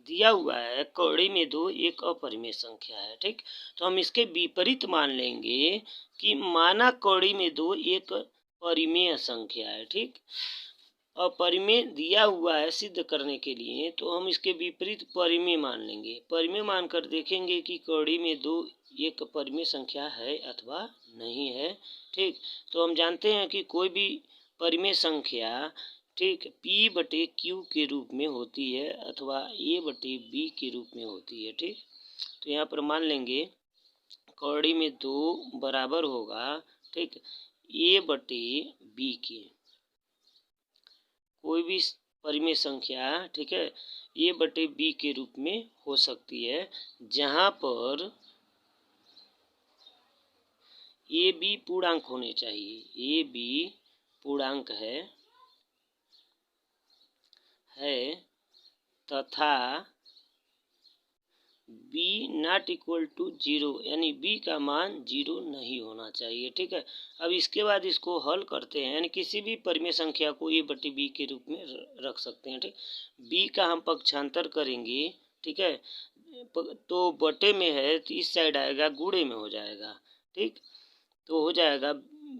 दिया हुआ है कौड़ी में 2 एक अपरिमेय संख्या है, ठीक। तो हम इसके विपरीत मान लेंगे कि माना कौड़ी में 2 एक परिमेय संख्या है, ठीक। अपरिमेय दिया हुआ है सिद्ध करने के लिए, तो हम इसके विपरीत परिमेय मान लेंगे। परिमेय मानकर देखेंगे कि कौड़ी में 2 एक परिमेय संख्या है अथवा नहीं है, ठीक। तो हम जानते हैं कि कोई भी परिमेय संख्या, ठीक, P/Q के रूप में होती है अथवा A/B के रूप में होती है, ठीक। तो यहाँ पर मान लेंगे कौड़ी में 2 बराबर होगा, ठीक, A/B के। कोई भी परिमेय संख्या, ठीक है, A/B के रूप में हो सकती है, जहाँ पर AB पूर्णांक होने चाहिए। AB पूर्णांक है तथा B नॉट इक्वल टू 0, यानी B का मान 0 नहीं होना चाहिए, ठीक है। अब इसके बाद इसको हल करते हैं, यानी किसी भी परिमेय संख्या को A/B के रूप में रख सकते हैं, ठीक। B का हम पक्षांतर करेंगे, ठीक है, तो बटे में है तो इस साइड आएगा, गुणे में हो जाएगा, ठीक। तो हो जाएगा,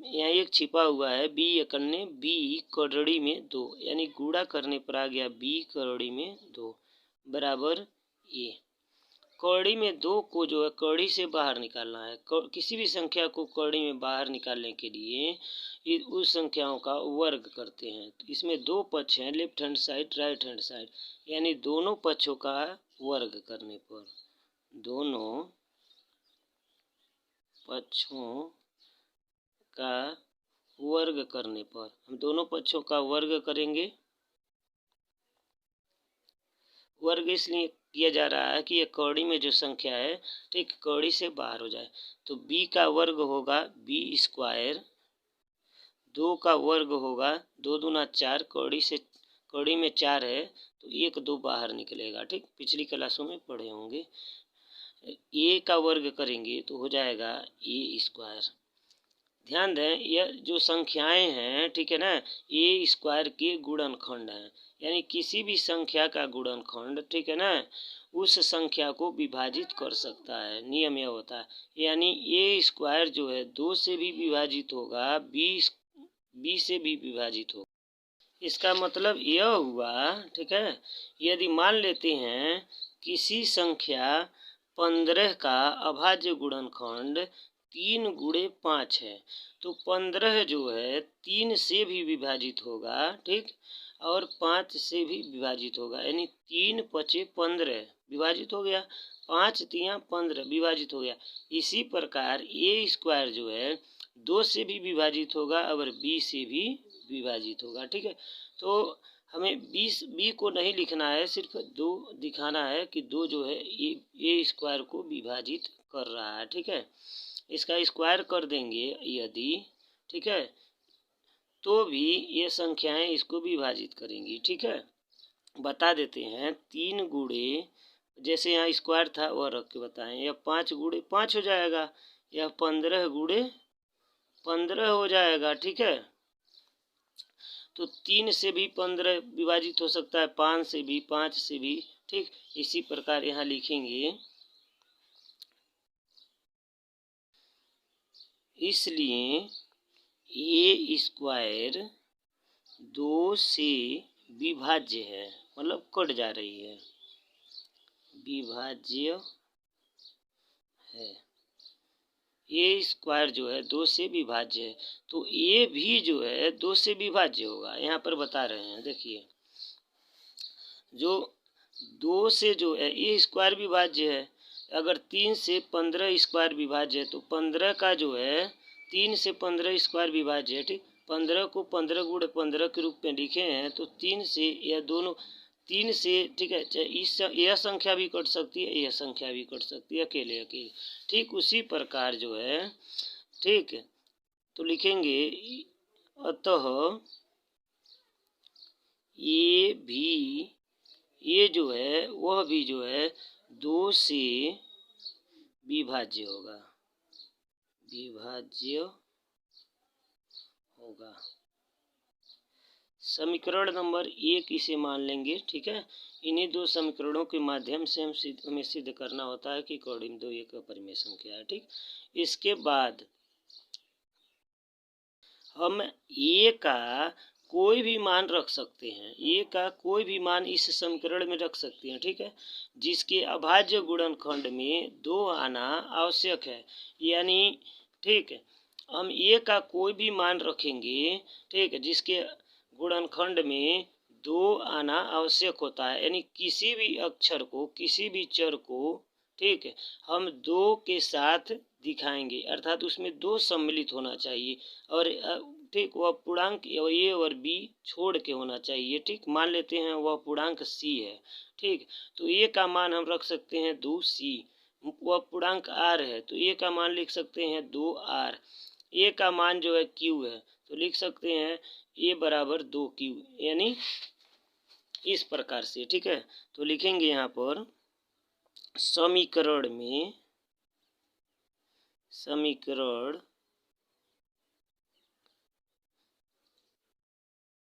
यहाँ एक छिपा हुआ है B एकन्ने B कौड़ी में 2, यानी गुणा करने पर आ गया B कौड़ी में 2 बराबर A। कौड़ी में 2 को जो है कौड़ी से बाहर निकालना है। किसी भी संख्या को कौड़ी में बाहर निकालने के लिए उस संख्याओं का वर्ग करते हैं। तो इसमें 2 पक्ष हैं, left hand side, right hand side, यानी दोनों पक्षों का वर्ग करने पर, दोनों पक्षों का वर्ग करने पर, हम दोनों पक्षों का वर्ग करेंगे। वर्ग इसलिए किया जा रहा है कि ये कौड़ी में जो संख्या है, ठीक, कौड़ी से बाहर हो जाए। तो B का वर्ग होगा B स्क्वायर, 2 का वर्ग होगा 2 दूना 4, कौड़ी में 4 है तो 1 2 बाहर निकलेगा, ठीक, पिछली क्लासों में पढ़े होंगे। A का वर्ग करेंगे तो हो जाएगा A स्क्वायर। ध्यान दें, यह जो संख्याएं हैं, ठीक है ना, A स्क्वायर के गुणनखंड हैं, यानी किसी भी संख्या का गुणनखंड, ठीक है ना, उस संख्या को विभाजित कर सकता है। नियम यह होता है, यानी A स्क्वायर जो है 2 से भी विभाजित होगा, B से भी विभाजित होगा। इसका मतलब यह हुआ, ठीक है, यदि मान लेते हैं किसी संख्या 15 का अभाज्य गुणनखंड 3 गुणे 5 है, तो 15 जो है 3 से भी विभाजित होगा, ठीक, और 5 से भी विभाजित होगा, यानी 3 पचे 15 विभाजित हो गया, 5 तिया 15 विभाजित हो गया। इसी प्रकार A स्क्वायर जो है 2 से भी विभाजित होगा और B से भी विभाजित होगा, ठीक है। तो हमें B को नहीं लिखना है, सिर्फ 2 दिखाना है कि 2 जो है A स्क्वायर को विभाजित कर रहा है, ठीक है। इसका स्क्वायर कर देंगे यदि, ठीक है, तो भी ये संख्याएं इसको विभाजित करेंगी, ठीक है। बता देते हैं 3 गुणे, जैसे यहाँ स्क्वायर था वह रख के बताएं, यह 5 गुणे 5 हो जाएगा, यह 15 गुणे 15 हो जाएगा, ठीक है। तो 3 से भी 15 विभाजित हो सकता है, 5 से भी, 5 से भी, ठीक। इसी प्रकार यहाँ लिखेंगे, इसलिए A स्क्वायर 2 से विभाज्य है, मतलब कट जा रही है, विभाज्य है। A स्क्वायर जो है 2 से विभाज्य है, तो A भी जो है 2 से विभाज्य होगा। यहाँ पर बता रहे हैं, देखिए, जो 2 से जो है A स्क्वायर विभाज्य है, अगर 3 से 15 स्क्वायर विभाज्य है तो 15 का जो है 3 से 15 स्क्वायर विभाज्य है, ठीक। 15 को 15 गुणे 15 के रूप में लिखे हैं, तो 3 से यह दोनों 3 से, ठीक है, यह संख्या भी कट सकती है, यह संख्या भी कट सकती है, अकेले अकेले, ठीक। उसी प्रकार जो है, ठीक, तो लिखेंगे अतः ये जो है वह भी जो है 2 से विभाज्य होगा, विभाज्य होगा। समीकरण नंबर 1 इसे मान लेंगे, ठीक है। इन्हीं दो समीकरणों के माध्यम से हमें सिद्ध करना होता है कि कौड़ी में 2 एक अपरिमेय संख्या है, ठीक। इसके बाद हम ए का कोई भी मान रख सकते हैं, ए का कोई भी मान इस समीकरण में रख सकते हैं, ठीक है, जिसके अभाज्य गुणनखंड में 2 आना आवश्यक है। यानी ठीक है, हम ए का कोई भी मान रखेंगे, ठीक है, जिसके गुणनखंड में 2 आना आवश्यक होता है। यानी किसी भी अक्षर को, किसी भी चर को, ठीक है, हम 2 के साथ दिखाएंगे, अर्थात उसमें 2 सम्मिलित होना चाहिए। और ठीक, वह पूर्णांक ए और बी छोड़ के होना चाहिए, ठीक। मान लेते हैं वह पूर्णांक सी है, ठीक। तो ए का मान हम रख सकते हैं 2c। वह पूर्णांक आर है तो ए का मान लिख सकते हैं 2r। ए का मान जो है क्यू है तो लिख सकते हैं ए बराबर 2q। यानी इस प्रकार से, ठीक है। तो लिखेंगे यहाँ पर समीकरण में,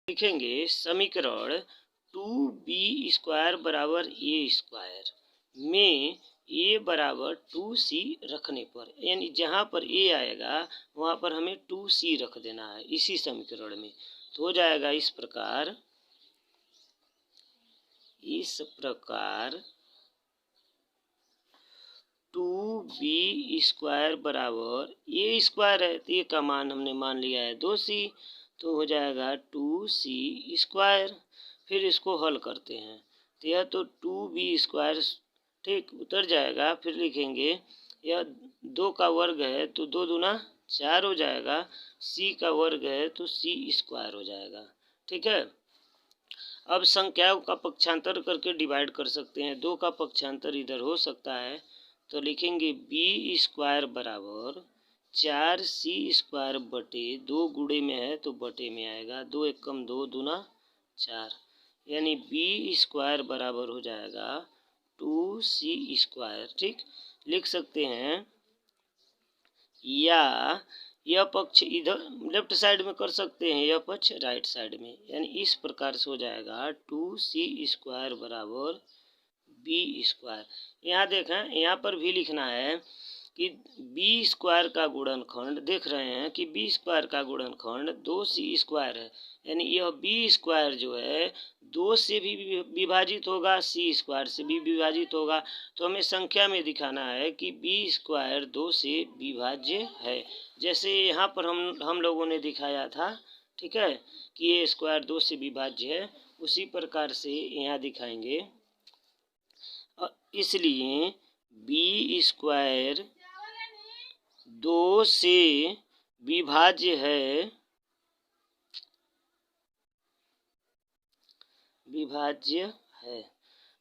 लिखेंगे समीकरण 2b² बराबर a² में a बराबर 2c रखने पर, यानी जहाँ पर a आएगा वहाँ पर हमें 2c रख देना है इसी समीकरण में। तो हो जाएगा इस प्रकार 2b² बराबर a² है तो a का मान हमने मान लिया है 2c, तो हो जाएगा 2c²। फिर इसको हल करते हैं तो यह तो 2b², ठीक, उतर जाएगा। फिर लिखेंगे यह 2 का वर्ग है तो 2 दूना 4 हो जाएगा, c का वर्ग है तो c² हो जाएगा, ठीक है। अब संख्याओं का पक्षांतर करके डिवाइड कर सकते हैं। 2 का पक्षांतर इधर हो सकता है तो लिखेंगे b² बराबर 4c² बटे 2 गुणे में है तो बटे में आएगा, 2 एकम 2 दूना 4, यानी b² बराबर हो जाएगा 2c², ठीक। लिख सकते हैं, या यह पक्ष इधर लेफ्ट साइड में कर सकते हैं, यह पक्ष राइट साइड में, यानी इस प्रकार से हो जाएगा 2c² बराबर b²। यहाँ देखें, यहाँ पर भी लिखना है कि b² का गुणनखंड, देख रहे हैं कि b² का गुणनखंड 2c² है, यानी यह b² जो है 2 से भी विभाजित होगा, c² से भी विभाजित होगा। तो हमें संख्या में दिखाना है कि b² 2 से विभाज्य है, जैसे यहाँ पर हम लोगों ने दिखाया था, ठीक है, कि a² 2 से विभाज्य है, उसी प्रकार से यहाँ दिखाएंगे। इसलिए b² 2 से विभाज्य है,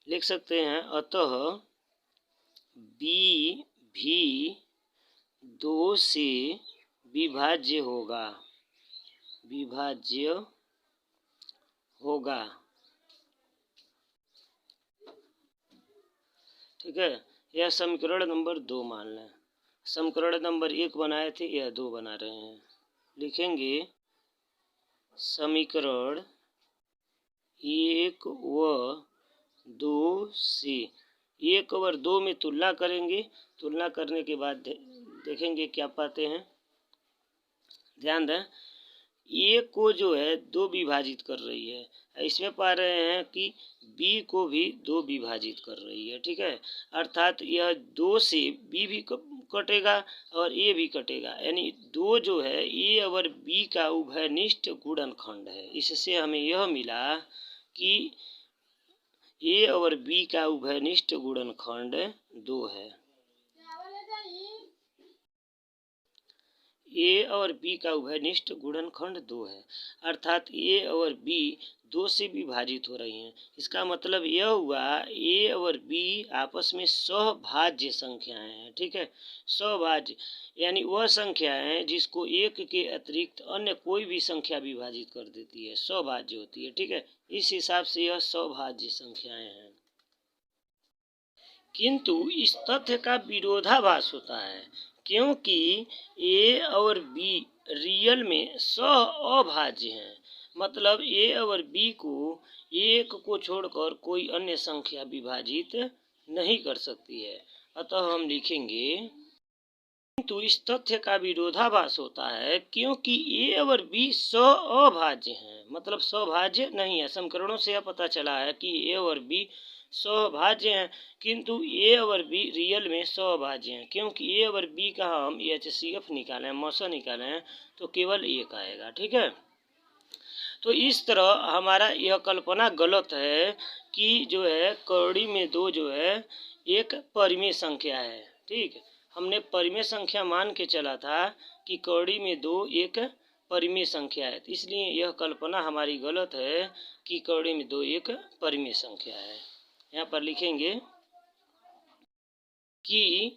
लिख सकते हैं। अतः b भी 2 से विभाज्य होगा, ठीक है। यह समीकरण नंबर 2 मान लें। समीकरण नंबर 1 बनाए थे, यह 2 बना रहे हैं। लिखेंगे समीकरण 1 व 2 से 1 और 2 में तुलना करेंगे। तुलना करने के बाद देखेंगे क्या पाते हैं। ध्यान दें, ए को जो है 2 विभाजित कर रही है, इसमें पा रहे हैं कि बी को भी 2 विभाजित कर रही है, ठीक है। अर्थात यह 2 से बी भी कटेगा और ए भी कटेगा, यानी 2 जो है ए और बी का उभयनिष्ठ गुणनखंड है। इससे हमें यह मिला कि ए और बी का उभयनिष्ठ गुणनखंड 2 है। ए और बी का उभयनिष्ठ गुणनखंड 2 है, अर्थात ए और बी 2 से विभाजित हो रही हैं। इसका मतलब यह हुआ ए और बी आपस में सहभाज्य संख्याएं हैं, ठीक है। सहभाज्य यानी वह संख्याएं जिसको 1 के अतिरिक्त अन्य कोई भी संख्या विभाजित कर देती है, सहभाज्य होती है, ठीक है। इस हिसाब से यह सहभाज्य संख्याएं हैं। किंतु इस तथ्य का विरोधाभास होता है, क्योंकि ए और बी रियल में सह अभाज्य हैं। मतलब ए और बी को एक को छोड़कर कोई अन्य संख्या विभाजित नहीं कर सकती है। अतः हम लिखेंगे किंतु इस तथ्य का विरोधाभास होता है क्योंकि ए और बी अभाज्य हैं, मतलब सभाज्य नहीं है। समीकरणों से यह पता चला है कि ए और बी सभाज्य हैं, किंतु ए और बी रियल में सभाज्य हैं, क्योंकि ए और बी का हम HCF निकालें, मौसा निकालें तो केवल एक आएगा। ठीक है, तो इस तरह हमारा यह कल्पना गलत है कि जो है कौड़ी में 2 जो है एक परिमेय संख्या है। ठीक, हमने परिमेय संख्या मान के चला था कि कौड़ी में 2 एक परिमेय संख्या है, इसलिए यह कल्पना हमारी गलत है कि कौड़ी में 2 एक परिमेय संख्या है। यहाँ पर लिखेंगे कि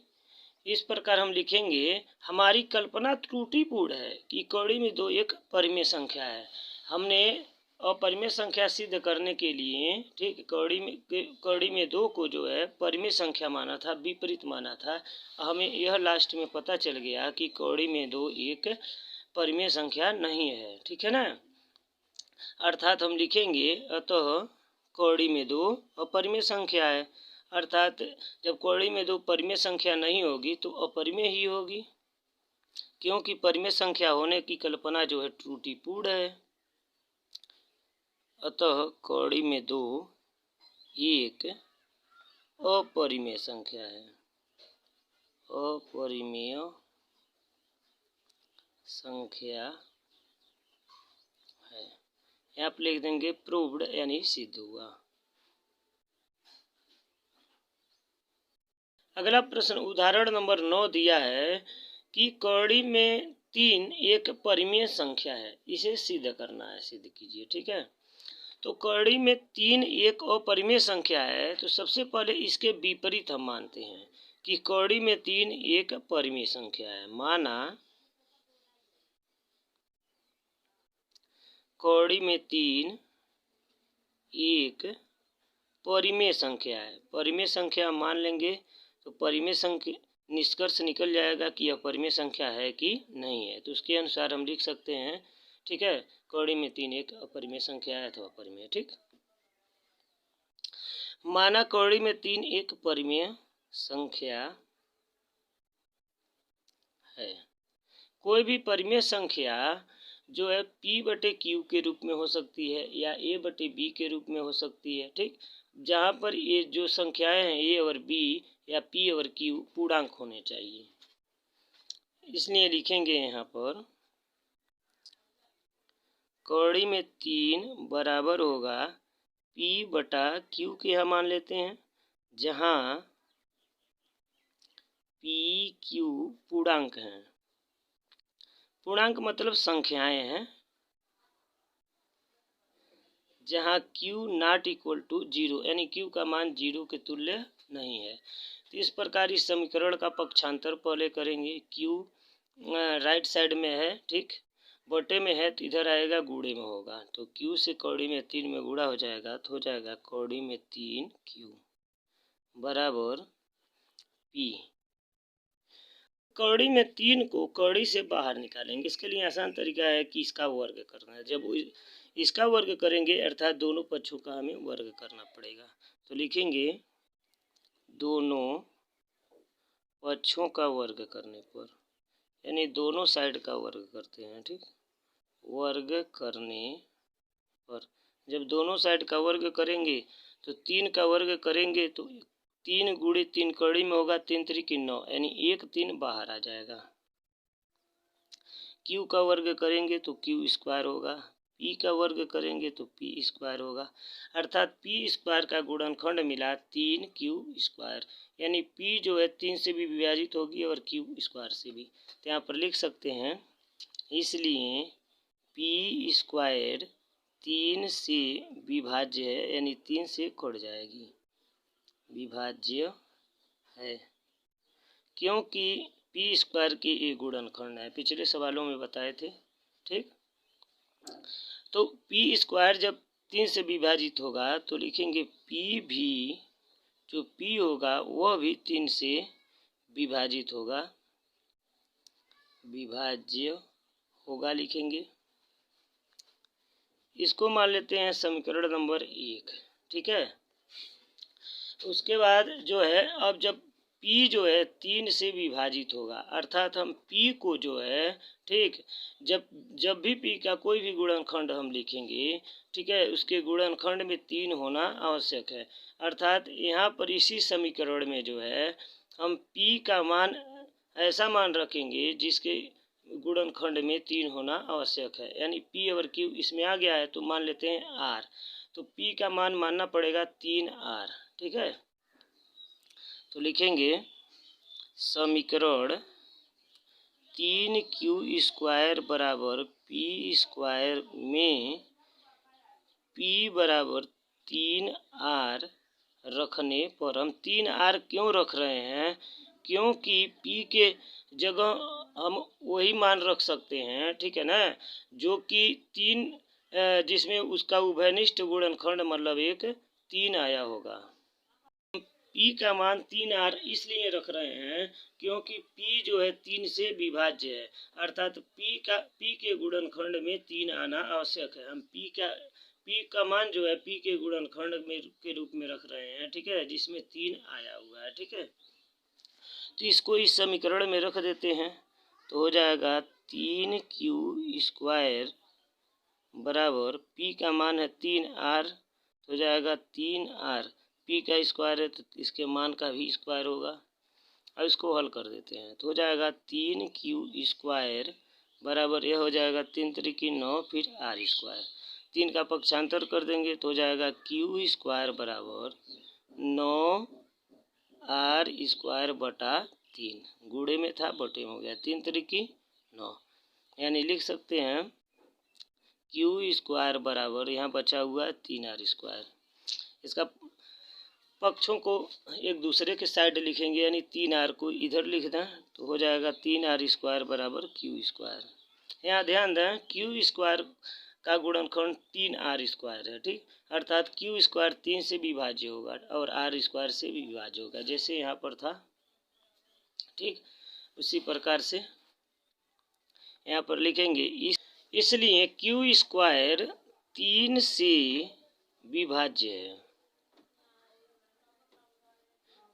इस प्रकार हम लिखेंगे हमारी कल्पना त्रुटिपूर्ण है कि कौड़ी में 2 एक परिमेय संख्या है। हमने अपरिमेय संख्या सिद्ध करने के लिए, ठीक, कौड़ी में 2 को जो है परिमेय संख्या माना था, विपरीत माना था। हमें यह लास्ट में पता चल गया कि कौड़ी में 2 एक परिमेय संख्या नहीं है। ठीक है ना, अर्थात हम लिखेंगे अतः कौड़ी में 2 अपरिमेय संख्या है, अर्थात जब कौड़ी में 2 परिमेय संख्या नहीं होगी तो अपरिमेय ही होगी, क्योंकि परिमेय संख्या होने की कल्पना जो है त्रुटिपूर्ण है। अतः कौड़ी में 2 एक अपरिमेय संख्या है, अपरिमेय संख्या है। यहाँ पर लिख देंगे प्रूव्ड, यानी सिद्ध हुआ। अगला प्रश्न उदाहरण नंबर 9 दिया है कि कौड़ी में 3 एक परिमेय संख्या है, इसे सिद्ध करना है, सिद्ध कीजिए। ठीक है, तो कौड़ी में 3 एक अपरिमेय संख्या है, तो सबसे पहले इसके विपरीत हम मानते हैं कि कौड़ी में 3 एक परिमेय संख्या है। माना कौड़ी में 3 एक परिमेय संख्या है, परिमेय संख्या मान लेंगे तो परिमेय संख्या निष्कर्ष निकल जाएगा कि यह परिमेय संख्या है कि नहीं है, तो उसके अनुसार हम लिख सकते हैं। ठीक है, कौड़ी में 3 एक अपरिमेय संख्या है अथवा परिमेय। ठीक, माना कौड़ी में 3 एक परिमेय संख्या है। कोई भी परिमेय संख्या जो है P/Q के रूप में हो सकती है या A/B के रूप में हो सकती है। ठीक, जहाँ पर ये जो संख्याएं हैं A और B या P और Q पूर्णांक होने चाहिए, इसलिए लिखेंगे यहाँ पर कौड़ी में 3 बराबर होगा P/Q के यहाँ मान लेते हैं, जहाँ PQ पूर्णांक हैं। पूर्णांक मतलब संख्याएं हैं, जहाँ Q नॉट इक्वल टू 0, यानी Q का मान 0 के तुल्य नहीं है। तो इस प्रकार इस समीकरण का पक्षांतर पहले करेंगे। Q राइट साइड में है, ठीक, बटे में है तो इधर आएगा गुणे में होगा, तो Q से कौड़ी में 3 में गुणा हो जाएगा तो हो जाएगा कौड़ी में 3Q बराबर P। कौड़ी में 3 को कौड़ी से बाहर निकालेंगे। इसके लिए आसान तरीका है कि इसका वर्ग करना है। जब इसका वर्ग करेंगे अर्थात दोनों पक्षों का हमें वर्ग करना पड़ेगा, तो लिखेंगे दोनों पक्षों का वर्ग करने पर, यानी दोनों साइड का वर्ग करते हैं। ठीक, वर्ग करने पर जब दोनों साइड का वर्ग करेंगे तो 3 का वर्ग करेंगे तो 3 गुणे 3 कौड़ी में होगा, 3 3 9, यानी 1 3 बाहर आ जाएगा। Q का वर्ग करेंगे तो Q स्क्वायर होगा, P का वर्ग करेंगे तो P स्क्वायर होगा, अर्थात P स्क्वायर का गुणनखंड मिला 3Q स्क्वायर, यानी P जो है 3 से भी विभाजित होगी और Q स्क्वायर से भी। तो यहाँ पर लिख सकते हैं इसलिए P स्क्वायर 3 से विभाज्य है, यानी 3 से कट जाएगी, विभाज्य है, क्योंकि P स्क्वायर की एक गुणनखंड है, पिछले सवालों में बताए थे। ठीक, तो P स्क्वायर जब 3 से विभाजित होगा तो लिखेंगे P भी, जो P होगा वह भी 3 से विभाजित होगा, विभाज्य होगा लिखेंगे। इसको मान लेते हैं समीकरण नंबर 1। ठीक है, उसके बाद जो है, अब जब P जो है 3 से विभाजित होगा, अर्थात हम P को जो है, ठीक, जब जब भी P का कोई भी गुणनखंड हम लिखेंगे, ठीक है, उसके गुणनखंड में 3 होना आवश्यक है। अर्थात यहाँ पर इसी समीकरण में जो है हम P का मान ऐसा मान रखेंगे जिसके गुणनखंड में 3 होना आवश्यक है, यानी P और Q इसमें आ गया है तो मान लेते हैं R, तो P का मान मानना पड़ेगा 3R। ठीक है, तो लिखेंगे समीकरण 3Q² बराबर P² में P बराबर 3R रखने पर, हम 3R क्यों रख रहे हैं, क्योंकि P के जगह हम वही मान रख सकते हैं, ठीक है ना, जो कि 3 जिसमें उसका उभयनिष्ठ गुणनखंड मतलब एक 3 आया होगा। P का मान 3R इसलिए रख रहे हैं क्योंकि P जो है 3 से विभाज्य है, अर्थात P के गुणनखंड में 3 आना आवश्यक है। हम P का मान जो है P के गुणनखंड में के रूप में रख रहे हैं, ठीक है, जिसमें 3 आया हुआ है। ठीक है, तो इसको इस समीकरण में रख देते हैं, तो हो जाएगा 3Q² बराबर P का मान है 3R, तो हो जाएगा 3R, P का स्क्वायर है तो इसके मान का भी स्क्वायर होगा। अब इसको हल कर देते हैं, तो हो जाएगा 3Q² बराबर, यह हो जाएगा 3 त्रिकी 9, फिर R², 3 का पक्षांतर कर देंगे तो हो जाएगा Q² बराबर 9R² बटा 3, गुणे में था बटे में हो गया, 3 त्रिकी 9, यानी लिख सकते हैं Q² बराबर, यहाँ बचा हुआ 3R²। इसका पक्षों को एक दूसरे के साइड लिखेंगे, यानी 3R को इधर लिख दें तो हो जाएगा 3R² बराबर Q²। यहाँ ध्यान दें Q² का गुणनखंड 3R² है, ठीक, अर्थात Q² 3 से विभाज्य होगा और R² से भी विभाज्य होगा, जैसे यहाँ पर था, ठीक, उसी प्रकार से यहाँ पर लिखेंगे। इसलिए Q² 3 से विभाज्य है,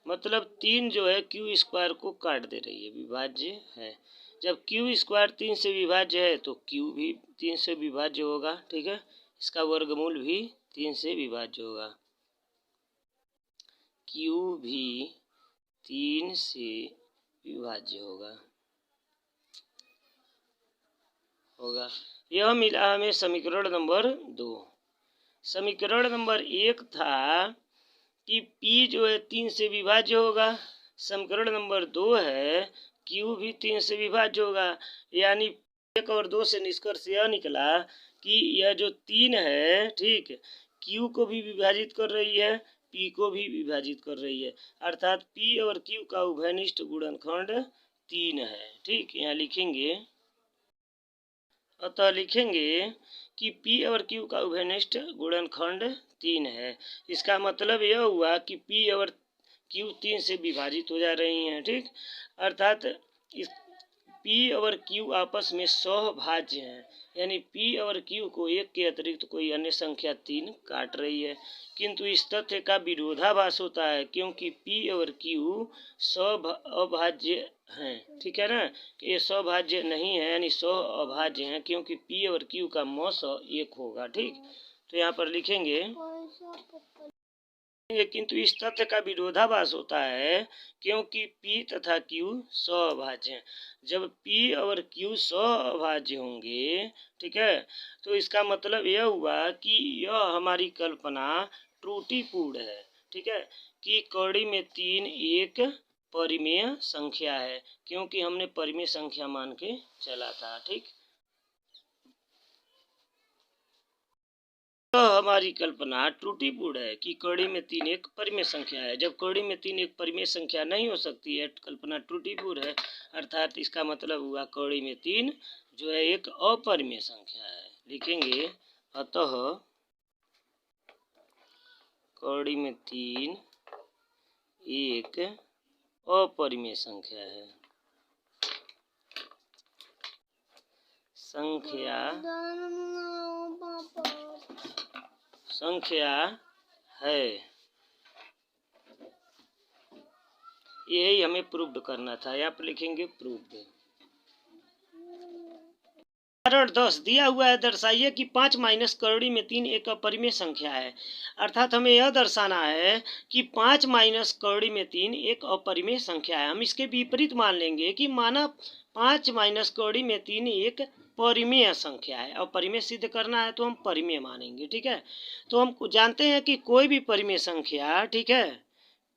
मतलब 3 जो है Q² को काट दे रही है, विभाज्य है। जब Q² 3 से विभाज्य है तो Q भी 3 से विभाज्य होगा, ठीक है, इसका वर्गमूल भी 3 से विभाज्य होगा, Q भी 3 से विभाज्य होगा। यह मिला हमें समीकरण नंबर 2। समीकरण नंबर 1 था कि P जो है 3 से विभाज्य होगा, समीकरण नंबर 2 है Q भी 3 से विभाज्य होगा, यानी 1 और 2 से निष्कर्ष यह निकला कि यह जो 3 है, ठीक, Q को भी विभाजित कर रही है, P को भी विभाजित कर रही है, अर्थात P और Q का उभयनिष्ठ गुणनखंड 3 है। ठीक, यहाँ लिखेंगे, अतः लिखेंगे कि P और Q का उभयनिष्ठ गुणनखंड 3 है। इसका मतलब यह हुआ कि P और Q 3 से विभाजित हो जा रही हैं, ठीक, अर्थात इस P और Q आपस में सहभाज्य हैं, यानी P और Q को एक के अतिरिक्त कोई अन्य संख्या 3 काट रही है, किंतु इस तथ्य का विरोधाभास होता है क्योंकि P और Q अभाज्य हैं, ठीक है ना, ये सहभाज्य नहीं है, यानी सहअभाज्य हैं, क्योंकि P और Q का मौस 1 होगा। ठीक, तो यहाँ पर लिखेंगे, किंतु इस तथ्य का विरोधाभास होता है क्योंकि P तथा Q सहअभाज्य हैं। जब P और Q सहअभाज्य होंगे, ठीक है, तो इसका मतलब यह हुआ कि यह हमारी कल्पना त्रुटिपूर्ण है, ठीक है, कि कड़ी में 3 एक परिमेय संख्या है, क्योंकि हमने परिमेय संख्या मान के चला था। ठीक, तो हमारी कल्पना त्रुटिपूर्ण है कि कड़ी में 3 एक परिमेय संख्या है। जब कड़ी में 3 एक परिमेय संख्या नहीं हो सकती है, कल्पना त्रुटिपूर्ण है, अर्थात इसका मतलब हुआ कड़ी में 3 जो है एक अपरिमेय संख्या है। लिखेंगे, अतः कड़ी में 3 एक अपरिमेय संख्या है। संख्या संख्या है। यही हमें प्रूव्ड करना था। यहाँ पर लिखेंगे प्रूव्ड। उदाहरण 10 दिया हुआ है, दर्शाइए कि 5 माइनस करोड़ी में 3 एक अपरिमेय संख्या है। अर्थात हमें यह दर्शाना है कि 5 माइनस करोड़ी में 3 एक अपरिमेय संख्या है। हम इसके विपरीत मान लेंगे कि माना 5 माइनस करोड़ी में 3 एक परिमेय संख्या है। अपरिमेय सिद्ध करना है तो हम परिमेय मानेंगे, ठीक है। तो हम जानते हैं कि कोई भी परिमेय संख्या, ठीक है,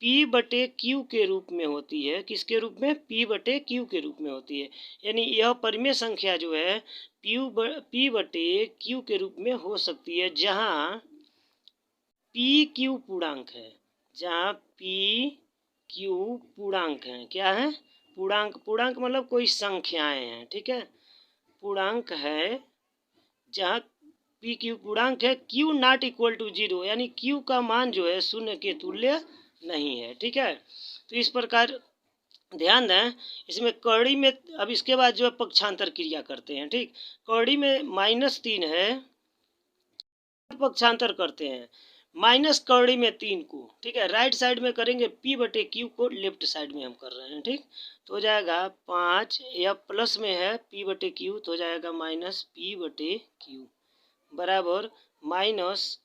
P बटे Q के रूप में होती है। किसके रूप में? P बटे Q के रूप में होती है। यानी यह परिमेय संख्या जो है P बटे Q के रूप में हो सकती है, जहाँ P Q पूर्णांक है। जहाँ P Q पूर्णांक है। क्या है? पूर्णांक। पूर्णांक मतलब कोई संख्याएं हैं, ठीक है। पूर्णांक है जहाँ P Q पूर्णांक है, Q नॉट इक्वल टू 0, यानी Q का मान जो है शून्य के तुल्य नहीं है, ठीक है। तो इस प्रकार ध्यान दें, इसमें कौड़ी में अब इसके बाद जो है पक्षांतर क्रिया करते हैं, ठीक। कौड़ी में -3 है, पक्षांतर करते हैं माइनस कौड़ी में 3 को, ठीक है। राइट साइड में करेंगे, P बटे Q को लेफ्ट साइड में हम कर रहे हैं, ठीक। तो हो जाएगा 5, या प्लस में है P बटे Q, तो हो जाएगा -P बटे Q बराबर माइनस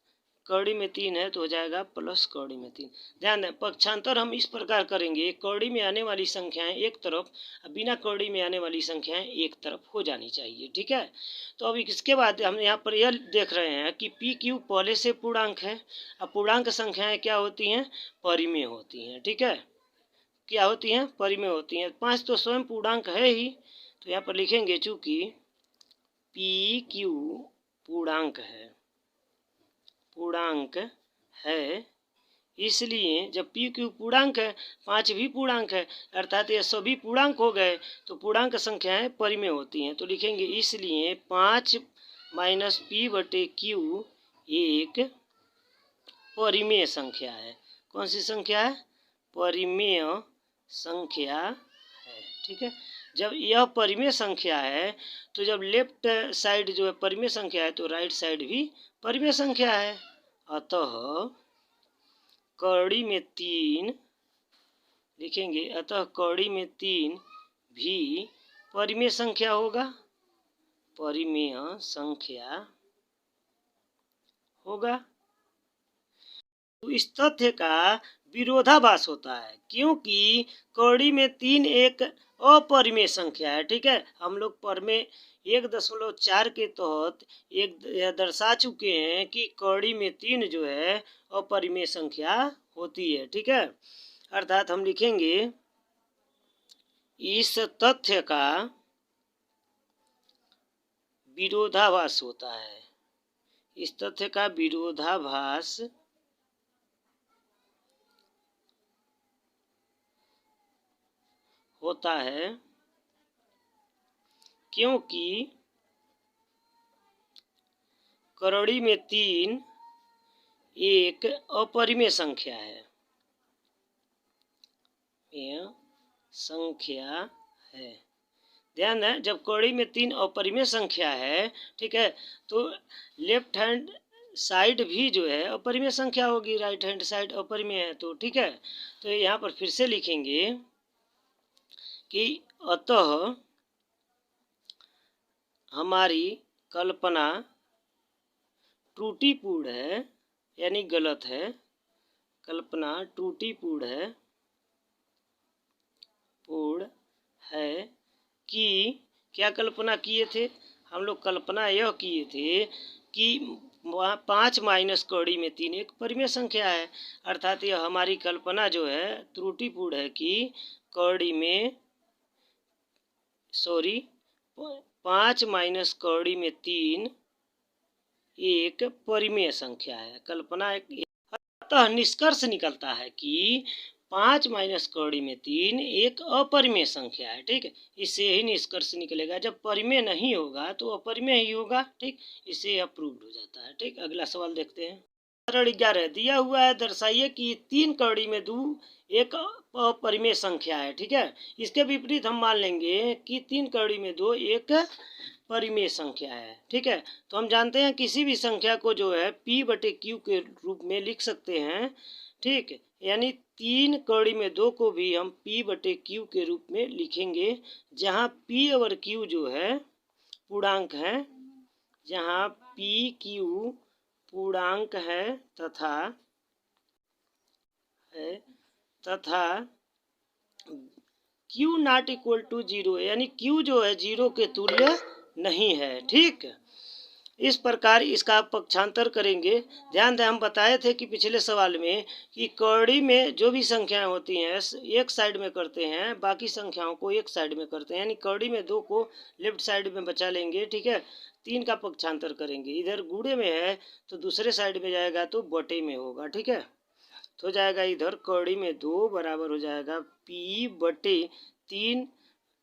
कौड़ी में 3 है तो हो जाएगा प्लस कौड़ी में 3। ध्यान दें, पक्षांतर हम इस प्रकार करेंगे, कौड़ी में आने वाली संख्याएं एक तरफ, बिना कौड़ी में आने वाली संख्याएं एक तरफ हो जानी चाहिए, ठीक है। तो अभी इसके बाद हम यहाँ पर यह देख रहे हैं कि P Q पहले से पूर्णांक है। अब पूर्णांक संख्याएं क्या होती हैं? परिमेय होती हैं, ठीक है। क्या होती हैं? परिमेय होती हैं। 5 तो स्वयं पूर्णांक है ही, तो यहाँ पर लिखेंगे चूंकि P Q पूर्णांक है, इसलिए जब P Q पूर्णांक है, 5 भी पूर्णांक है, अर्थात ये सभी पूर्णांक हो गए, तो पूर्णांक संख्याएं परिमेय होती हैं। तो लिखेंगे इसलिए 5 माइनस P बटे Q एक परिमेय संख्या है। कौन सी संख्या है? परिमेय संख्या है, ठीक है। जब यह परिमेय संख्या है, तो जब लेफ्ट साइड जो है परिमेय संख्या है, तो राइट साइड भी परिमेय संख्या है। अतः कौड़ी में 3 लिखेंगे, अतः कौड़ी में 3 भी परिमेय संख्या होगा, परिमेय संख्या होगा। तो इस तथ्य का विरोधाभास होता है, क्योंकि कौड़ी में 3 एक अपरिमेय संख्या है, ठीक है। हम लोग परिमेय 1.4 के तहत एक दर्शा चुके हैं कि कौड़ी में 3 जो है अपरिमेय संख्या होती है, ठीक है। अर्थात हम लिखेंगे इस तथ्य का विरोधाभास होता है। इस तथ्य का विरोधाभास होता है, क्योंकि कौड़ी में 3 एक अपरिमेय संख्या है। यह संख्या है। ध्यान है, जब कौड़ी में 3 अपरिमेय संख्या है, ठीक है, तो लेफ्ट हैंड साइड भी जो है अपरिमेय संख्या होगी, राइट हैंड साइड अपरिमेय है, तो ठीक है। तो यहाँ पर फिर से लिखेंगे कि अतः हमारी कल्पना त्रुटिपूर्ण है, यानी गलत है। कल्पना त्रुटिपूर्ण है कि क्या कल्पना किए थे हम लोग? कल्पना यह किए थे कि 5 माइनस कौड़ी में 3 एक परिमेय संख्या है। अर्थात यह हमारी कल्पना जो है त्रुटिपूर्ण है कि कौड़ी में 5 माइनस कौड़ी में 3 एक परिमेय संख्या है। कल्पना अतः निष्कर्ष निकलता है कि 5 माइनस कौड़ी में 3 एक अपरिमेय संख्या है, ठीक है। इससे ही निष्कर्ष निकलेगा। जब परिमेय नहीं होगा तो अपरिमेय ही होगा, ठीक। इससे अप्रूव्ड हो जाता है, ठीक। अगला सवाल देखते हैं। उदाहरण 11 दिया हुआ है, दर्शाइए कि 3 कौड़ी में 2 एक अपरिमेय संख्या है। ठीक है, इसके विपरीत हम मान लेंगे कि 3 कौड़ी में 2 एक परिमेय संख्या है। ठीक है, तो हम जानते हैं किसी भी संख्या को जो है p/q के रूप में लिख सकते हैं। ठीक, यानी 3 कौड़ी में 2 को भी हम p/q के रूप में लिखेंगे, जहाँ p और q जो है पूर्णांक है, जहाँ p q पूर्णांक है तथा q नॉट इक्वल टू 0, यानी q जो है 0 के तुल्य नहीं है। ठीक, इस प्रकार इसका पक्षांतर करेंगे। ध्यान दें, हम बताए थे कि पिछले सवाल में कि कौड़ी में जो भी संख्याएं होती हैं एक साइड में करते हैं, बाकी संख्याओं को एक साइड में करते हैं, यानी कौड़ी में 2 को लेफ्ट साइड में बचा लेंगे। ठीक है, 3 का पक्षांतर करेंगे, इधर गुणे में है तो दूसरे साइड में जाएगा तो बटे में होगा। ठीक है, तो हो जाएगा इधर कौड़ी में 2 बराबर हो जाएगा p/3।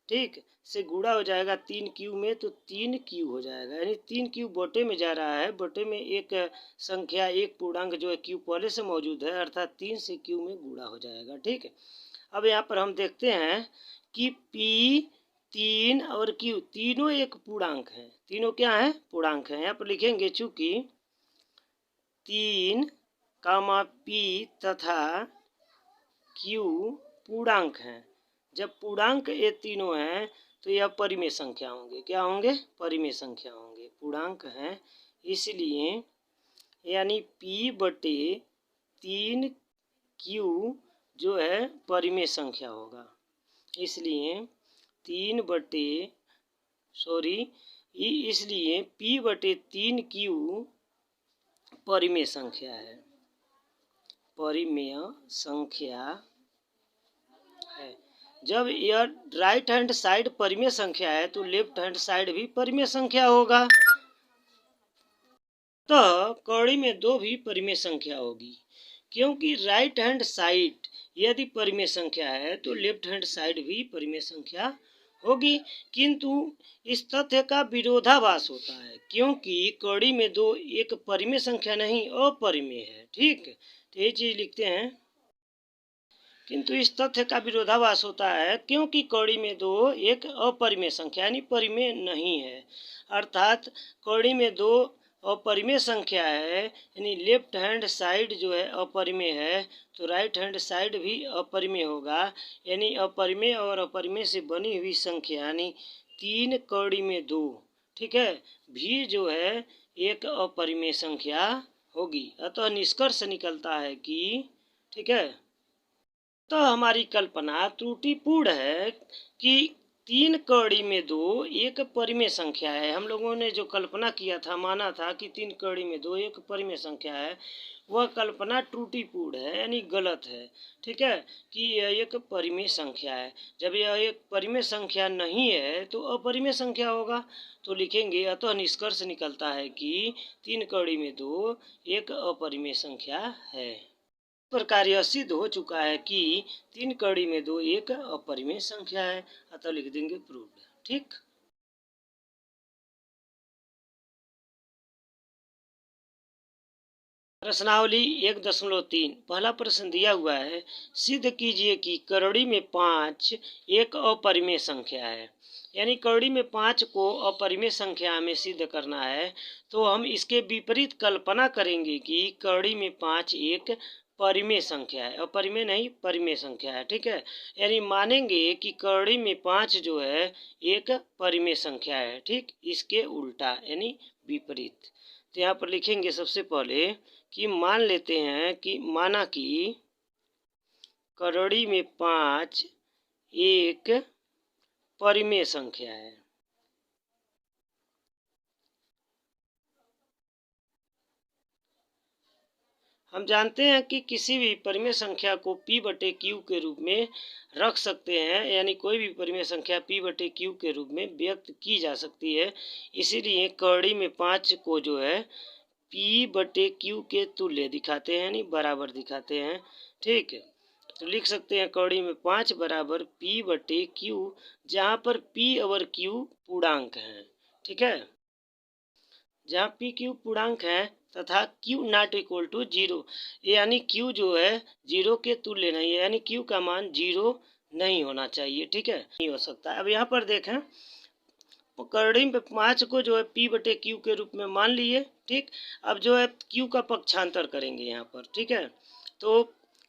ठीक, से गुणा हो जाएगा 3 क्यू में तो 3 क्यू हो जाएगा, यानी 3 क्यू बटे में जा रहा है। बटे में एक संख्या, एक पूर्णांक जो है क्यू पहले से मौजूद है, अर्थात 3 से क्यू में गुणा हो जाएगा। ठीक है, अब यहाँ पर हम देखते हैं कि p 3 और q तीनों एक पूर्णांक है। तीनों क्या है? पूर्णांक है। यहाँ पर लिखेंगे चूंकि 3, p तथा q पूर्णांक है। जब पूर्णांक ये तीनों हैं तो यह परिमेय संख्या होंगे। क्या होंगे? परिमेय संख्या होंगे, पूर्णांक हैं, इसलिए यानी p/3 q जो है परिमेय संख्या होगा। इसलिए इसलिए p/3 q परिमेय संख्या है, परिमेय संख्या है। जब यह राइट हैंड साइड परिमेय संख्या है तो लेफ्ट हैंड साइड भी परिमेय संख्या होगा, तो कौड़ी में 2 भी परिमेय संख्या होगी, क्योंकि राइट हैंड साइड यदि परिमेय संख्या है तो लेफ्ट हैंड साइड भी परिमेय संख्या होगी। किंतु इस तथ्य का विरोधाभास होता है, क्योंकि कौड़ी में 2 एक परिमेय संख्या नहीं, अपरिमेय है। ठीक, तो ये चीज लिखते हैं, किंतु इस तथ्य का विरोधाभास होता है क्योंकि कौड़ी में 2 एक अपरिमेय संख्या यानी परिमेय नहीं है, अर्थात कौड़ी में 2 अपरिमेय संख्या है, यानी लेफ्ट हैंड साइड जो है अपरिमेय है तो राइट हैंड साइड भी अपरिमेय होगा, यानी अपरिमेय और अपरिमेय से बनी हुई संख्या यानी 3 कौड़ी में 2, ठीक है, भी जो है एक अपरिमेय संख्या होगी। अतः निष्कर्ष निकलता है कि, ठीक है, तो हमारी कल्पना त्रुटिपूर्ण है कि 3 कौड़ी में 2 एक परिमेय संख्या है। हम लोगों ने जो कल्पना किया था, माना था कि 3 कौड़ी में 2 एक परिमेय संख्या है, वह कल्पना त्रुटिपूर्ण है, यानी गलत है। ठीक है, कि यह एक परिमेय संख्या है। जब यह एक परिमेय संख्या नहीं है तो अपरिमेय संख्या होगा। तो लिखेंगे, अतः निष्कर्ष निकलता है कि 3 कौड़ी में 2 एक अपरिमेय संख्या है। प्रकार यह सिद्ध हो चुका है कि 3 कौड़ी में 2 एक अपरिमेय संख्या है, अतः लिख देंगे प्रूव्ड। ठीक, प्रश्नावली 1.3 पहला प्रश्न दिया हुआ है, सिद्ध कीजिए कि कौड़ी में 5 एक अपरिमेय संख्या है। यानी कौड़ी में 5 को अपरिमेय संख्या में सिद्ध करना है, तो हम इसके विपरीत कल्पना करेंगे कि कौड़ी में 5 एक परिमेय संख्या है, अपरिमेय नहीं परिमेय संख्या है। ठीक है, यानी मानेंगे कि कौड़ी में 5 जो है एक परिमेय संख्या है। ठीक, इसके उल्टा यानी विपरीत। तो यहाँ पर लिखेंगे सबसे पहले कि मान लेते हैं कि माना कि कौड़ी में 5 एक परिमेय संख्या है। हम जानते हैं कि किसी भी परिमेय संख्या को p/q के रूप में रख सकते हैं, यानी कोई भी परिमेय संख्या p/q के रूप में व्यक्त की जा सकती है। इसीलिए कौड़ी में 5 को जो है p/q के तुल्य दिखाते हैं, यानी बराबर दिखाते हैं। ठीक है, तो लिख सकते हैं कौड़ी में 5 बराबर p/q, जहाँ पर p और q पूर्णांक हैं। ठीक है, जहाँ पी क्यू पूर्णांक है तथा क्यू नॉट इक्वल टू 0, यानी क्यू जो है 0 के तुल्य नहीं है, यानी क्यू का मान 0 नहीं होना चाहिए। ठीक है, नहीं हो सकता। अब यहाँ पर देखें, करड़ी में 5 को जो है पी बटे क्यू के रूप में मान लिए। ठीक, अब जो है क्यू का पक्षांतर करेंगे यहाँ पर। ठीक है, तो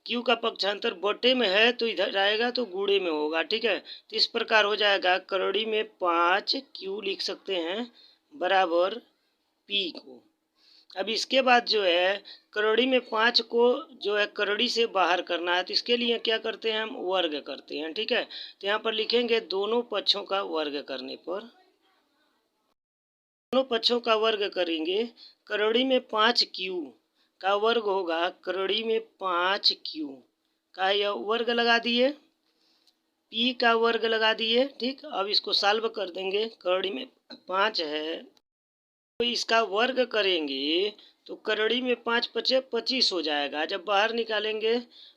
क्यू का पक्षांतर बटे में है तो इधर आएगा तो गुणे में होगा। ठीक है, तो इस प्रकार हो जाएगा, करड़ी में 5 क्यू लिख सकते हैं बराबर पी को। अब इसके बाद जो है करड़ी में 5 को जो है करड़ी से बाहर करना है, तो इसके लिए क्या करते हैं, हम वर्ग करते हैं। ठीक है, तो यहाँ पर लिखेंगे दोनों पक्षों का वर्ग करने पर, दोनों पक्षों का वर्ग करेंगे, करड़ी में 5 क्यू का वर्ग होगा, करड़ी में 5 क्यू का यह वर्ग लगा दिए, पी का वर्ग लगा दिए। ठीक, अब इसको सॉल्व कर देंगे, करड़ी में 5 है तो इसका वर्ग करेंगे तो करड़ी में 5 पचे 25 हो जाएगा। जब बाहर निकालेंगे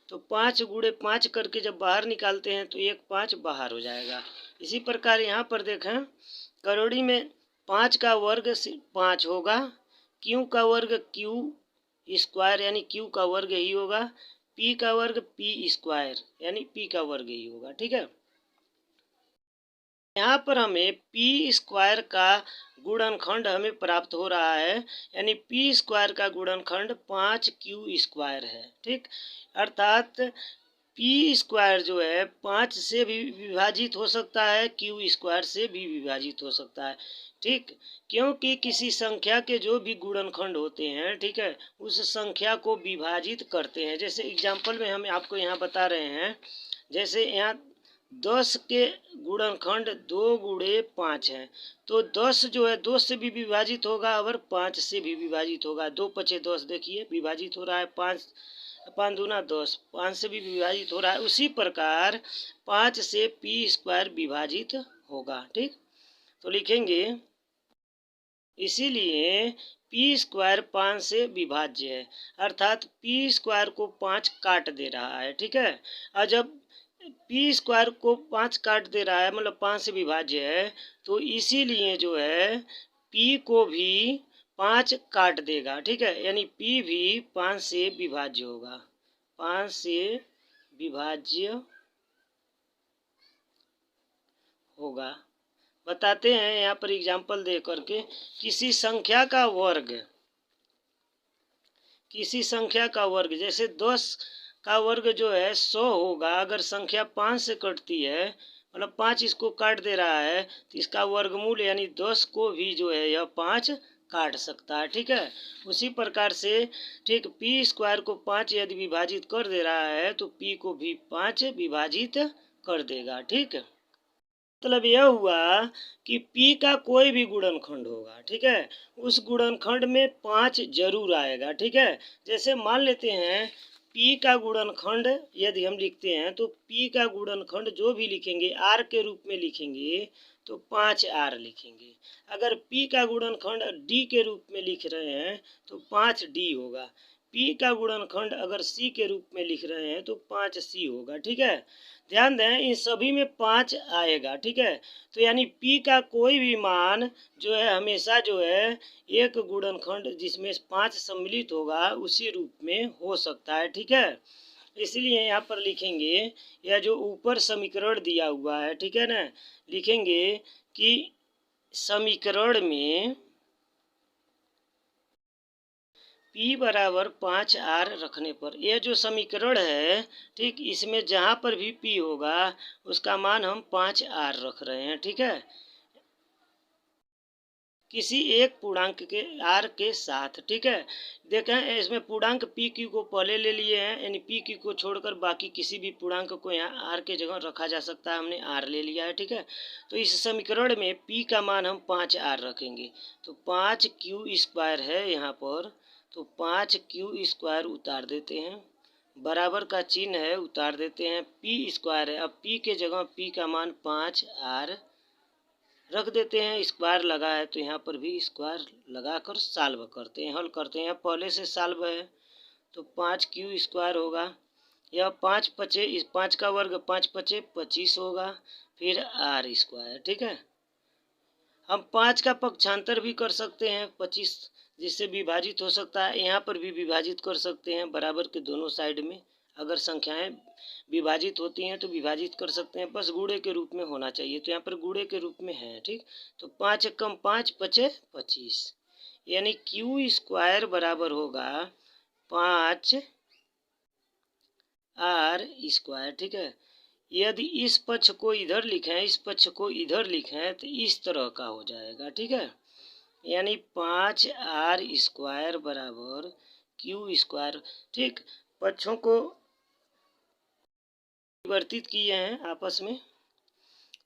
तो 5 गुणे 5 करके जब बाहर निकालते हैं तो 1 5 बाहर हो जाएगा। इसी प्रकार यहाँ पर देखें, करड़ी में 5 का वर्ग 5 होगा, क्यू का वर्ग क्यू स्क्वायर यानी क्यू का वर्ग ही होगा, पी का वर्ग पी स्क्वायर यानी पी का वर्ग ही होगा। ठीक है, यहाँ पर हमें पी स्क्वायर का गुणनखंड हमें प्राप्त हो रहा है, यानी पी स्क्वायर का गुणनखंड 5 क्यू स्क्वायर है। ठीक, अर्थात पी स्क्वायर जो है 5 से भी विभाजित हो सकता है, क्यू स्क्वायर से भी विभाजित हो सकता है। ठीक, क्योंकि किसी संख्या के जो भी गुणनखंड होते हैं, ठीक है, उस संख्या को विभाजित करते हैं। जैसे एग्जाम्पल में हम आपको यहाँ बता रहे हैं, जैसे यहाँ 10 के गुणनखंड 2 गुणे 5 है, तो 10 जो है 2 से भी विभाजित होगा और 5 से भी विभाजित होगा। 2 पचे 10 देखिए विभाजित हो रहा है, 5 5 दूना 10, 5 से भी विभाजित हो रहा है। उसी प्रकार 5 से पी स्क्वायर विभाजित होगा। ठीक, तो लिखेंगे इसीलिए पी स्क्वायर 5 से विभाज्य है, अर्थात पी स्क्वायर को 5 काट दे रहा है। ठीक है, और जब पी स्क्वायर को 5 काट दे रहा है मतलब 5 से विभाज्य है, तो इसीलिए जो है पी को भी 5 काट देगा। ठीक है, यानी पी भी 5 से विभाज्य होगा, 5 से विभाज्य होगा। बताते हैं यहाँ पर एग्जाम्पल दे करके, किसी संख्या का वर्ग, किसी संख्या का वर्ग जैसे 10 का वर्ग जो है 100 होगा, अगर संख्या 5 से कटती है मतलब 5 इसको काट दे रहा है, तो इसका वर्गमूल यानी 10 को भी जो है यह 5 काट सकता है। ठीक है, उसी प्रकार से ठीक पी स्क्वायर को 5 यदि विभाजित कर दे रहा है तो पी को भी 5 विभाजित कर देगा। ठीक है, मतलब यह हुआ कि P का कोई भी गुणनखंड होगा, ठीक है, उस गुणनखंड में 5 जरूर आएगा। ठीक है, जैसे मान लेते हैं P का गुणनखंड यदि हम लिखते हैं तो P का गुणनखंड जो भी लिखेंगे R के रूप में लिखेंगे तो 5R लिखेंगे। अगर P का गुणनखंड D के रूप में लिख रहे हैं तो 5D होगा। P का गुणनखंड अगर C के रूप में लिख रहे हैं तो 5C होगा। ठीक है, ध्यान दें इन सभी में 5 आएगा। ठीक है, तो यानी P का कोई भी मान जो है हमेशा जो है एक गुणनखंड जिसमें 5 सम्मिलित होगा उसी रूप में हो सकता है। ठीक है, इसलिए यहाँ पर लिखेंगे यह जो ऊपर समीकरण दिया हुआ है, ठीक है ना, लिखेंगे कि समीकरण में P बराबर 5R रखने पर, यह जो समीकरण है ठीक, इसमें जहाँ पर भी P होगा उसका मान हम 5R रख रहे हैं। ठीक है, किसी एक पूर्णांक के R के साथ। ठीक है, देखें इसमें पूर्णांक पी क्यू को पहले ले लिए हैं, यानी पी क्यू को छोड़कर बाकी किसी भी पूर्णांक को यहाँ R के जगह रखा जा सकता है, हमने R ले लिया है। ठीक है, तो इस समीकरण में P का मान हम 5R रखेंगे, तो 5Q स्क्वायर है यहाँ पर, तो 5Q स्क्वायर उतार देते हैं, बराबर का चिन्ह है उतार देते हैं, P स्क्वायर है, अब P के जगह P का मान 5R रख देते हैं, स्क्वायर लगा है तो यहाँ पर भी स्क्वायर लगाकर सॉल्व करते हैं, हल करते हैं। पहले से सॉल्व है तो 5Q स्क्वायर होगा, यह 5 पचे 5 का वर्ग 5 पचे 25 होगा, फिर R स्क्वायर। ठीक है, हम 5 का पक्षांतर भी कर सकते हैं 25, जिससे विभाजित हो सकता है। यहाँ पर भी विभाजित कर सकते हैं बराबर के दोनों साइड में। अगर संख्याएं विभाजित होती हैं तो विभाजित कर सकते हैं, बस गुणे के रूप में होना चाहिए। तो यहाँ पर गुणे के रूप में है, ठीक। तो 5 एकम 5 बचे 25, यानी क्यू स्क्वायर बराबर होगा 5 आर स्क्वायर, ठीक है। यदि इस पक्ष को इधर लिखें, इस पक्ष को इधर लिखें तो इस तरह का हो जाएगा, ठीक है। यानी 5 आर स्क्वायर बराबर क्यू स्क्वायर, ठीक। पक्षों को परिवर्तित किए हैं आपस में,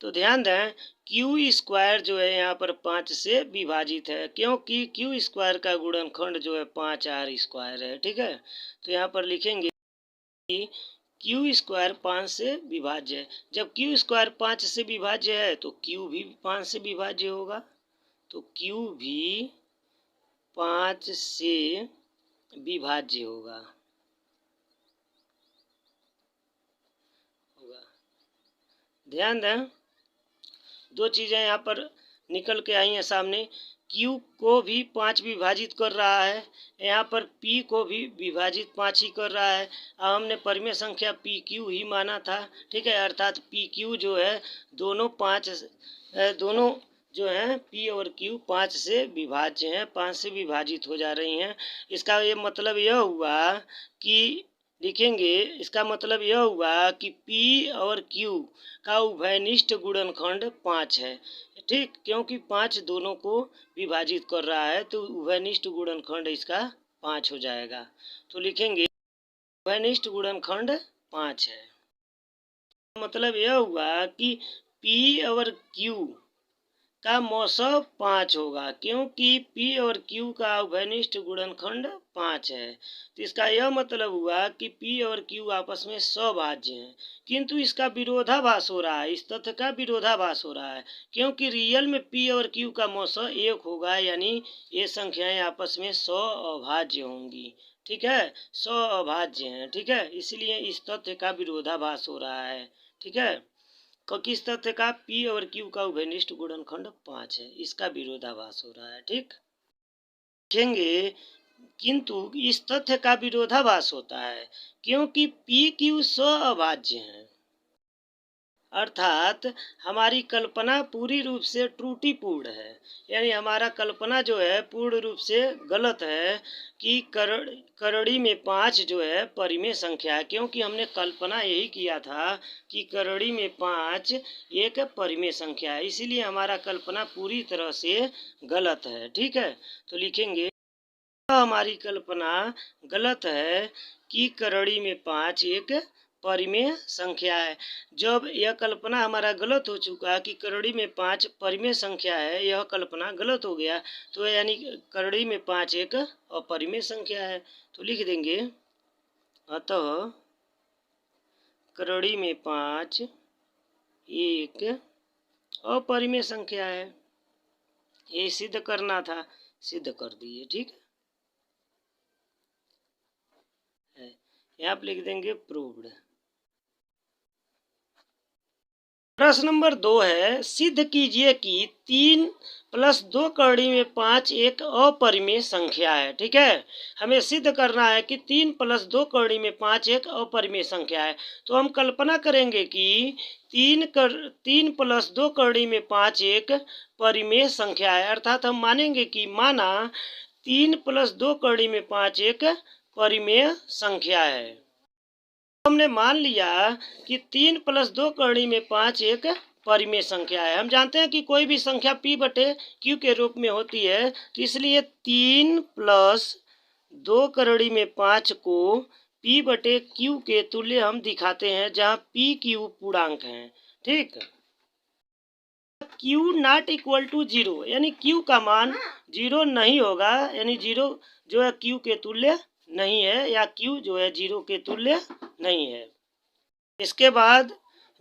तो ध्यान दें क्यू स्क्वायर जो है यहाँ पर 5 से विभाजित है, क्योंकि क्यू स्क्वायर का गुणनखंड जो है 5 आर स्क्वायर है, ठीक है। तो यहाँ पर लिखेंगे कि क्यू स्क्वायर 5 से विभाज्य है। जब क्यू स्क्वायर 5 से विभाज्य है तो क्यू भी 5 से विभाज्य होगा, तो क्यू भी 5 से विभाज्य होगा। ध्यान दें दो चीज़ें यहाँ पर निकल के आई हैं सामने। Q को भी 5 विभाजित कर रहा है, यहाँ पर P को भी विभाजित 5 ही कर रहा है। अब हमने परिमेय संख्या PQ ही माना था, ठीक है। अर्थात PQ जो है दोनों जो हैं P और Q 5 से विभाज्य हैं, 5 से विभाजित हो जा रही हैं। इसका ये मतलब यह हुआ कि लिखेंगे, इसका मतलब यह हुआ कि P और Q का उभयनिष्ठ गुणनखंड 5 है, ठीक। क्योंकि 5 दोनों को विभाजित कर रहा है तो उभयनिष्ठ गुणनखंड इसका 5 हो जाएगा। तो लिखेंगे उभयनिष्ठ गुणनखंड 5 है। मतलब यह हुआ कि P और Q का मौसम 5 होगा, क्योंकि P और Q का उभयनिष्ठ गुणनखंड 5 है। तो इसका यह मतलब हुआ कि P और Q आपस में सभाज्य हैं, किंतु इसका विरोधाभास हो रहा है, इस तथ्य का विरोधाभास हो रहा है, क्योंकि रियल में P और Q का मौसम 1 होगा, यानी ये संख्याएं आपस में सभाज्य होंगी, ठीक है। सभाज्य हैं, ठीक है। इसलिए इस तथ्य का विरोधाभास हो रहा है, ठीक है। किस तथ्य का? P और Q का उभयनिष्ठ गुणनखंड 5 है, इसका विरोधाभास हो रहा है, ठीक। देखेंगे किंतु इस तथ्य का विरोधाभास होता है क्योंकि P Q सअभाज्य हैं, अर्थात हमारी कल्पना पूरी रूप से त्रुटिपूर्ण है। यानी हमारा कल्पना जो है पूर्ण रूप से गलत है कि करड़ी में 5 जो है परिमेय संख्या है, क्योंकि हमने कल्पना यही किया था कि करड़ी में 5 एक परिमेय संख्या है, इसीलिए हमारा कल्पना पूरी तरह से गलत है, ठीक है। तो लिखेंगे हमारी कल्पना गलत है कि करड़ी में 5 एक परिमेय संख्या है। जब यह कल्पना हमारा गलत हो चुका कि करड़ी में 5 परिमेय संख्या है, यह कल्पना गलत हो गया, तो यानी करड़ी में 5 एक अपरिमेय संख्या है। तो लिख देंगे अतः करड़ी में 5 एक अपरिमेय संख्या है। ये सिद्ध करना था, सिद्ध कर दिए, ठीक है। यहाँ पर लिख देंगे प्रूव्ड। प्रश्न नंबर 2 है, सिद्ध कीजिए कि 3 + 2 करड़ी में 5 एक अपरिमेय संख्या है, ठीक है। हमें सिद्ध करना है कि 3 + 2 करड़ी में 5 एक अपरिमेय संख्या है। तो हम कल्पना करेंगे कि 3 + 2 करड़ी में 5 एक परिमेय संख्या है, अर्थात हम मानेंगे कि माना 3 + 2 करड़ी में 5 एक परिमेय संख्या है। हमने मान लिया कि 3 + 2 करड़ी में 5 एक परिमेय संख्या है। हम जानते हैं कि कोई भी संख्या P/Q के रूप में होती है, तो इसलिए 3 + 2 करड़ी में 5 को P/Q के तुल्य हम दिखाते हैं, जहां PQ पूर्णांक हैं, ठीक। Q ≠ 0, यानी Q का मान 0 नहीं होगा, यानी 0 जो है Q के तुल्य नहीं है, या Q जो है 0 के तुल्य नहीं है। इसके बाद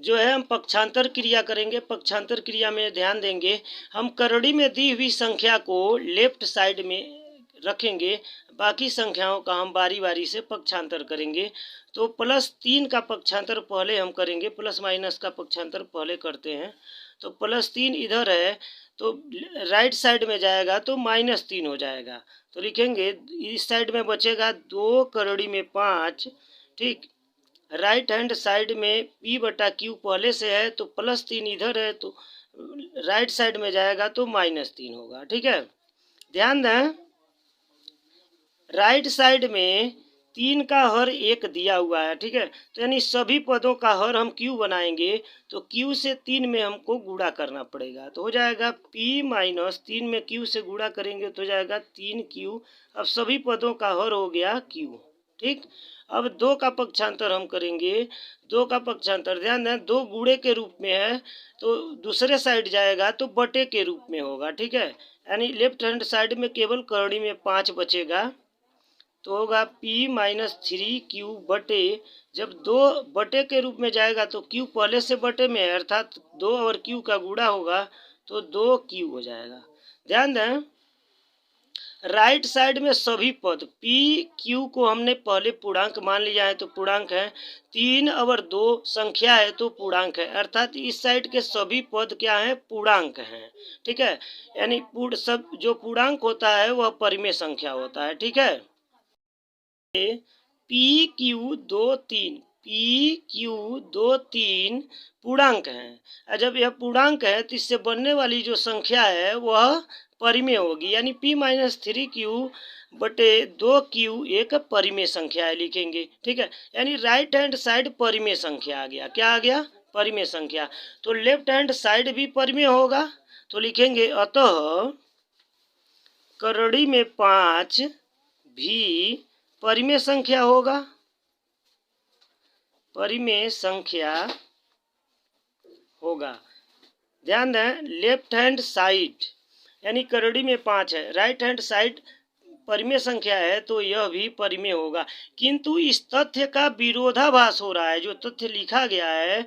जो है हम पक्षांतर क्रिया करेंगे। पक्षांतर क्रिया में ध्यान देंगे, हम करड़ी में दी हुई संख्या को लेफ्ट साइड में रखेंगे, बाकी संख्याओं का हम बारी बारी से पक्षांतर करेंगे। तो +3 का पक्षांतर पहले हम करेंगे, ± का पक्षांतर पहले करते हैं। तो +3 इधर है तो राइट साइड में जाएगा तो -3 हो जाएगा। तो लिखेंगे इस साइड में बचेगा 2 करोड़ी में 5, ठीक। राइट हैंड साइड में P/Q पहले से है तो +3 इधर है तो राइट साइड में जाएगा तो -3 होगा, ठीक है। ध्यान दें, राइट साइड में 3 का हर 1 दिया हुआ है, ठीक है। तो यानी सभी पदों का हर हम Q बनाएंगे तो Q से 3 में हमको गुणा करना पड़ेगा, तो हो जाएगा P माइनस 3 में Q से गुणा करेंगे तो हो जाएगा 3Q। अब सभी पदों का हर हो गया Q, ठीक। अब 2 का पक्षांतर हम करेंगे। 2 का पक्षांतर ध्यान दें 2 गुणे के रूप में है तो दूसरे साइड जाएगा तो बटे के रूप में होगा, ठीक है। यानी लेफ्ट हैंड साइड में केवल करड़ी में 5 बचेगा तो होगा P माइनस 3Q बटे, जब 2 बटे के रूप में जाएगा तो Q पहले से बटे में है अर्थात 2 और Q का गुणा होगा तो 2Q हो जाएगा। ध्यान दें राइट साइड में सभी पद P Q को हमने पहले पूर्णांक मान लिया है तो पूर्णांक है, 3 और 2 संख्या है तो पूर्णांक है, अर्थात इस साइड के सभी पद क्या हैं पूर्णांक हैं, ठीक है। यानी सब जो पूर्णांक होता है वह परिमेय संख्या होता है, ठीक है। PQ 2 3 PQ 2 3 पूर्णांक है। जब यह पूर्णांक है तो इससे बनने वाली जो संख्या है वह परिमेय होगी, यानी P माइनस 3Q बटे 2Q एक परिमेय संख्या है लिखेंगे, ठीक है। यानी राइट हैंड साइड परिमेय संख्या आ गया, क्या आ गया परिमेय संख्या। तो लेफ्ट हैंड साइड भी परिमेय होगा तो लिखेंगे अतः करड़ी में 5 भी परिमेय संख्या होगा, परिमेय संख्या होगा। ध्यान दें लेफ्ट हैंड साइड यानी करड़ी में 5 है, राइट हैंड साइड परिमेय संख्या है तो यह भी परिमेय होगा, किंतु इस तथ्य का विरोधाभास हो रहा है। जो तथ्य लिखा गया है,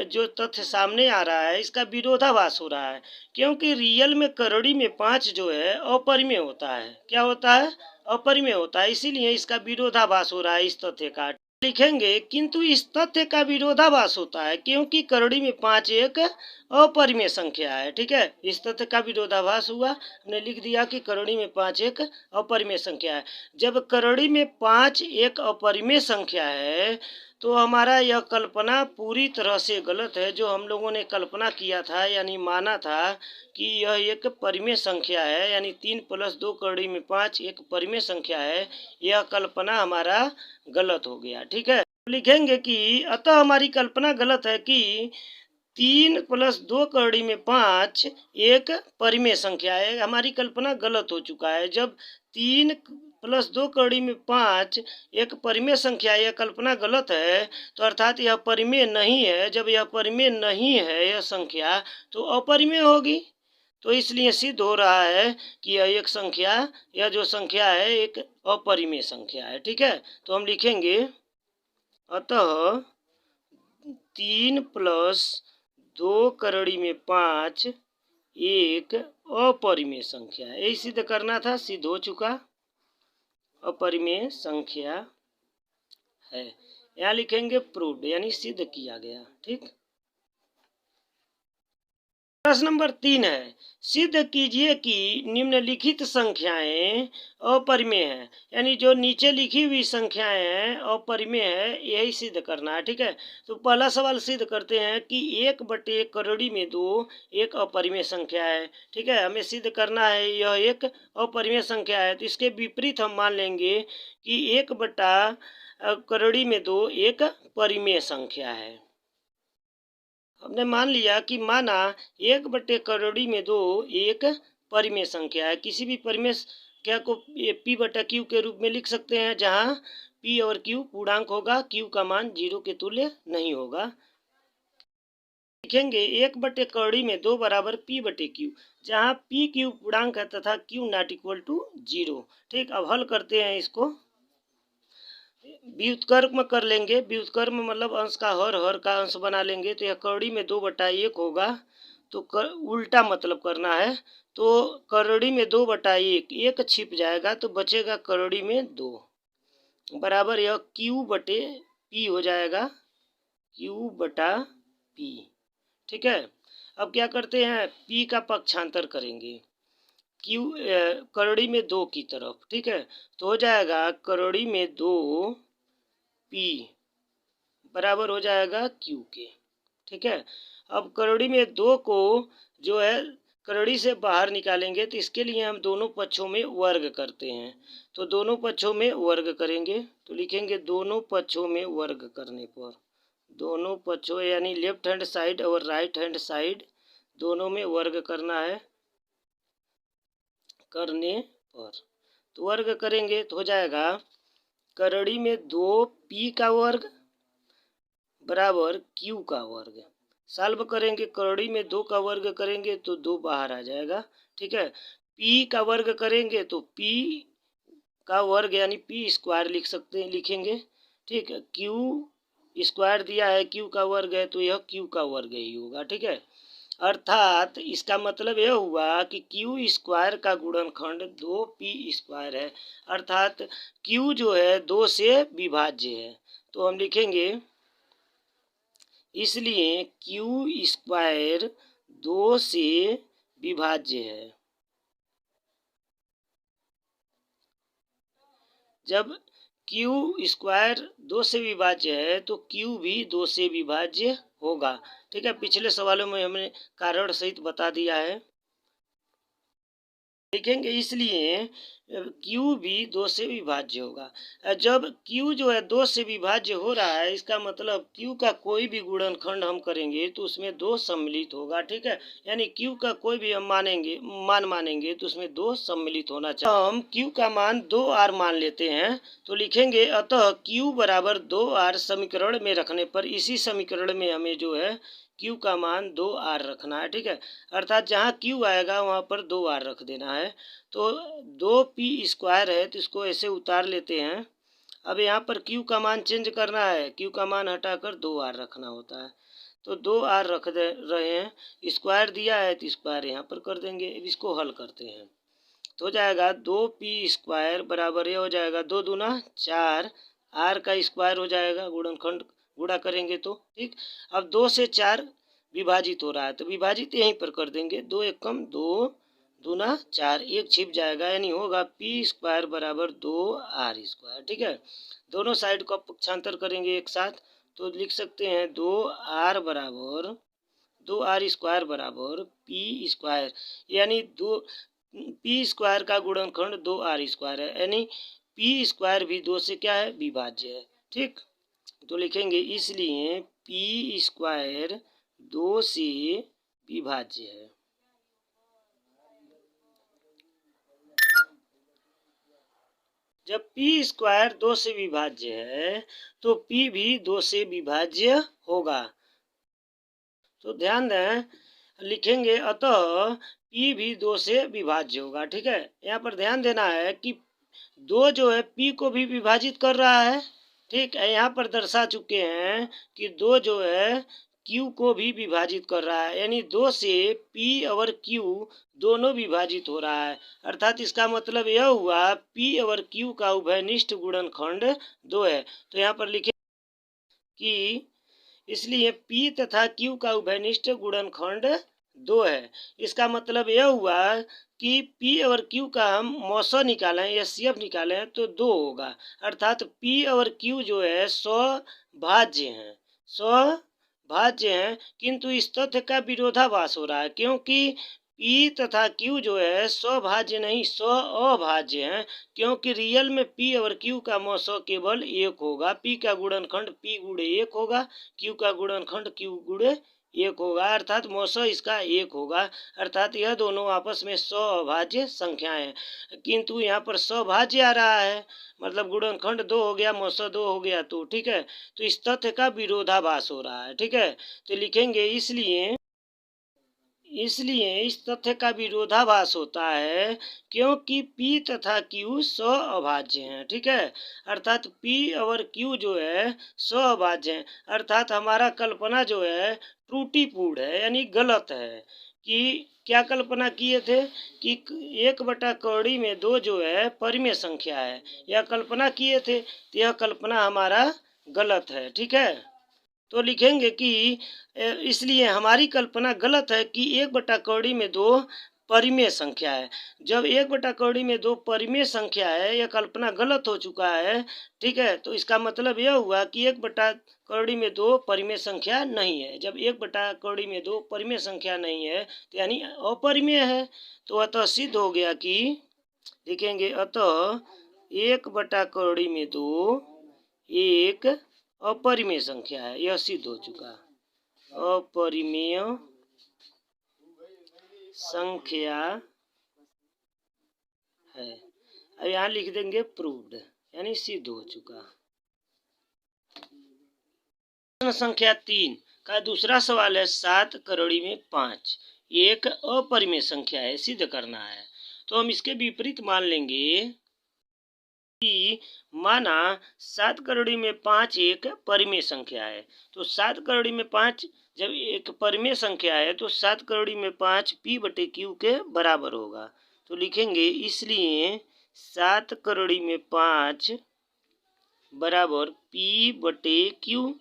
जो तथ्य सामने आ रहा है इसका विरोधाभास हो रहा है, क्योंकि रियल में करड़ी में 5 जो है अपरिमेय होता है। क्या होता है अपरिमेय होता है, इसीलिए इसका विरोधाभास हो रहा है इस तथ्य का। लिखेंगे किंतु इस तथ्य का विरोधाभास होता है क्योंकि करड़ी में 5 एक अपरिमेय संख्या है, ठीक है। इस तथ्य का विरोधाभास हुआ, हमने लिख दिया कि करड़ी में 5 एक अपरिमेय संख्या है। जब करड़ी में 5 एक अपरिमेय संख्या है तो हमारा यह कल्पना पूरी तरह से गलत है। जो हम लोगों ने कल्पना किया था यानी माना था कि यह एक परिमेय संख्या है, यानी 3 + 2 करड़ी में 5 एक परिमेय संख्या है, यह कल्पना हमारा गलत हो गया, ठीक है। लिखेंगे कि अतः हमारी कल्पना गलत है कि 3 + 2 करड़ी में 5 एक परिमेय संख्या है, हमारी कल्पना गलत हो चुका है। जब 3 + 2 करड़ी में 5 एक परिमेय संख्या, यह कल्पना गलत है तो अर्थात यह परिमेय नहीं है। जब यह परिमेय नहीं है यह संख्या तो अपरिमेय होगी, तो इसलिए सिद्ध हो रहा है कि यह एक संख्या, यह जो संख्या है एक अपरिमेय संख्या है, ठीक है। तो हम लिखेंगे अतः 3 + 2 करड़ी में 5 एक अपरिमेय संख्या है। यही सिद्ध करना था, सिद्ध हो चुका, अपरिमेय संख्या है। यहाँ लिखेंगे प्रूव्ड यानी सिद्ध किया गया, ठीक। प्रश्न नंबर 3 है, सिद्ध कीजिए कि निम्नलिखित संख्याएं अपरिमेय हैं, यानी जो नीचे लिखी हुई संख्याएं हैं अपरिमेय है, यही सिद्ध करना है, ठीक है। तो पहला सवाल सिद्ध करते हैं कि 1/1 करड़ी में 2 एक अपरिमेय संख्या है, ठीक है। हमें सिद्ध करना है यह एक अपरिमेय संख्या है, तो इसके विपरीत हम मान लेंगे कि 1/ करड़ी में 2 एक परिमेय संख्या है। हमने मान लिया कि माना 1/1 करड़ी में 2 एक परिमेय संख्या है। किसी भी परिमेय संख्या को P/Q के रूप में लिख सकते हैं, जहां P और Q पूर्णांक होगा, Q का मान 0 के तुल्य नहीं होगा। लिखेंगे 1/1 करड़ी में 2 बराबर P/Q, जहां PQ पूर्णांक है तथा Q ≠ 0, ठीक। अब हल करते हैं इसको, व्युत्क्रम कर लेंगे। व्युत्क्रम मतलब अंश का हर का अंश बना लेंगे, तो यह करड़ी में 2/1 होगा, तो उल्टा मतलब करना है। तो करड़ी में 2/1 एक छिप जाएगा तो बचेगा करड़ी में 2 बराबर यह Q/P हो जाएगा, Q/P, ठीक है। अब क्या करते हैं, p का पक्षांतर करेंगे q करोड़ी में 2 की तरफ, ठीक है। तो हो जाएगा करोड़ी में 2 p बराबर हो जाएगा q के, ठीक है। अब करोड़ी में 2 को जो है करोड़ी से बाहर निकालेंगे तो इसके लिए हम दोनों पक्षों में वर्ग करते हैं। तो दोनों पक्षों में वर्ग करेंगे तो लिखेंगे दोनों पक्षों में वर्ग करने पर, दोनों पक्षों यानी लेफ्ट हैंड साइड और राइट हैंड साइड दोनों में वर्ग करना है, करने पर तो वर्ग करेंगे तो हो जाएगा करोड़ी में 2 p का वर्ग बराबर q का वर्ग। सॉल्व करेंगे, करोड़ी में 2 का वर्ग करेंगे तो 2 बाहर आ जाएगा, ठीक है। p का वर्ग करेंगे तो p का वर्ग यानी p स्क्वायर लिख सकते हैं, लिखेंगे, ठीक है। q स्क्वायर दिया है, q का वर्ग है तो यह q का वर्ग ही होगा, ठीक है। अर्थात इसका मतलब यह हुआ कि q स्क्वायर का गुणनखंड 2p स्क्वायर है, अर्थात q जो है 2 से विभाज्य है। तो हम लिखेंगे इसलिए q स्क्वायर 2 से विभाज्य है। जब q स्क्वायर 2 से विभाज्य है तो q भी 2 से विभाज्य होगा, ठीक है। पिछले सवालों में हमने कारण सहित बता दिया है, लिखेंगे इसलिए q भी 2 से विभाज्य होगा। जब q जो है 2 से विभाज्य हो रहा है, इसका मतलब q का कोई भी गुणनखंड हम करेंगे तो उसमें 2 सम्मिलित होगा, ठीक है। यानी q का कोई भी हम मानेंगे तो उसमें 2 सम्मिलित होना चाहिए। हम q का मान 2r मान लेते हैं तो लिखेंगे अतः q बराबर 2r समीकरण में रखने पर इसी समीकरण में हमें जो है q का मान 2r रखना है, ठीक है। अर्थात जहाँ q आएगा वहाँ पर 2r रख देना है। तो 2p स्क्वायर है तो इसको ऐसे उतार लेते हैं। अब यहाँ पर q का मान चेंज करना है, q का मान हटाकर 2r रखना होता है। तो 2r रख दे रहे हैं, स्क्वायर दिया है तो स्क्वायर यहाँ पर कर देंगे। इसको हल करते हैं तो हो जाएगा 2p स्क्वायर बराबर ये हो जाएगा 2 दूना 4, r का स्क्वायर हो जाएगा, गुणनखंड गुणा करेंगे तो, ठीक। अब 2 से 4 विभाजित हो रहा है तो विभाजित यहीं पर कर देंगे, 2 एकम 2 दूना 4, एक छिप जाएगा यानी होगा p स्क्वायर बराबर 2r स्क्वायर, ठीक है। दोनों साइड का पक्षांतर करेंगे एक साथ तो लिख सकते हैं 2r बराबर 2r स्क्वायर बराबर p स्क्वायर यानी p स्क्वायर का गुणनखंड 2r स्क्वायर है, यानी p स्क्वायर भी 2 से क्या है विभाज्य है, ठीक। तो लिखेंगे इसलिए p स्क्वायर 2 से विभाज्य है। जब p स्क्वायर 2 से विभाज्य है तो p भी 2 से विभाज्य होगा। तो ध्यान दें, लिखेंगे अतः p भी 2 से विभाज्य होगा, ठीक है। यहाँ पर ध्यान देना है कि 2 जो है p को भी विभाजित कर रहा है, ठीक है। यहाँ पर दर्शा चुके हैं कि 2 जो है q को भी विभाजित कर रहा है, यानी 2 से p और q दोनों विभाजित हो रहा है। अर्थात इसका मतलब यह हुआ p और q का उभयनिष्ठ गुणनखंड 2 है। तो यहाँ पर लिखे कि इसलिए p तथा q का उभयनिष्ठ गुणनखंड 2 है। इसका मतलब यह हुआ कि p और q का हम मौसा निकालें या CF निकालें तो 2 होगा, अर्थात p और q जो है स्वभाज्य हैं, स्वभाज्य हैं। किंतु इस तथ्य का विरोधाभास हो रहा है क्योंकि p तथा q जो है स्वभाज्य नहीं स्व अभाज्य हैं, क्योंकि रियल में p और q का मौसा केवल 1 होगा। p का गुणनखंड p गुणे 1 होगा, q का गुणनखंड q गुणे 1 होगा, अर्थात मौसा इसका 1 होगा। अर्थात यह दोनों आपस में स्वभाज्य संख्याएं हैं, किंतु यहाँ पर स्वभाज्य आ रहा है, मतलब गुणनखंड 2 हो गया मौसा 2 हो गया, तो ठीक है। तो इस तथ्य का विरोधाभास हो रहा है, ठीक है। तो लिखेंगे इसलिए इस तथ्य का विरोधाभास होता है क्योंकि p तथा q स्वअभाज्य हैं, ठीक है। अर्थात p और q जो है स्वअभाज्य हैं, अर्थात हमारा कल्पना जो है त्रुटिपूर्ण है यानी गलत है। कि क्या कल्पना किए थे कि 1/2 में 2 जो है परिमेय संख्या है, यह कल्पना किए थे, तो यह कल्पना हमारा गलत है, ठीक है। तो लिखेंगे कि इसलिए हमारी कल्पना गलत है कि 1/2 में 2 परिमेय संख्या है। जब 1/2 में 2 परिमेय संख्या है, यह कल्पना गलत हो चुका है, ठीक है। तो इसका मतलब यह हुआ कि 1/2 में 2 परिमेय संख्या नहीं है। जब 1/2 में 2 परिमेय संख्या नहीं है तो यानी अपरिमेय है। तो अतः सिद्ध हो गया कि लिखेंगे अतः 1/2 में 2 एक अपरिमेय संख्या है। यह सिद्ध हो चुका। अपरिमेय संख्या है। अब यहाँ लिख देंगे प्रूव्ड, यानी सिद्ध हो चुका। प्रश्न संख्या 3 का दूसरा सवाल है 7 करोड़ी में 5 एक अपरिमेय संख्या है, सिद्ध करना है। तो हम इसके विपरीत मान लेंगे कि माना 7 करोड़ी में 5 एक परिमेय संख्या है। तो 7 करोड़ी में 5 जब एक परिमेय संख्या है तो 7 करोड़ी में 5 P/Q के बराबर होगा। तो लिखेंगे इसलिए 7 करोड़ी में 5 बराबर P/Q।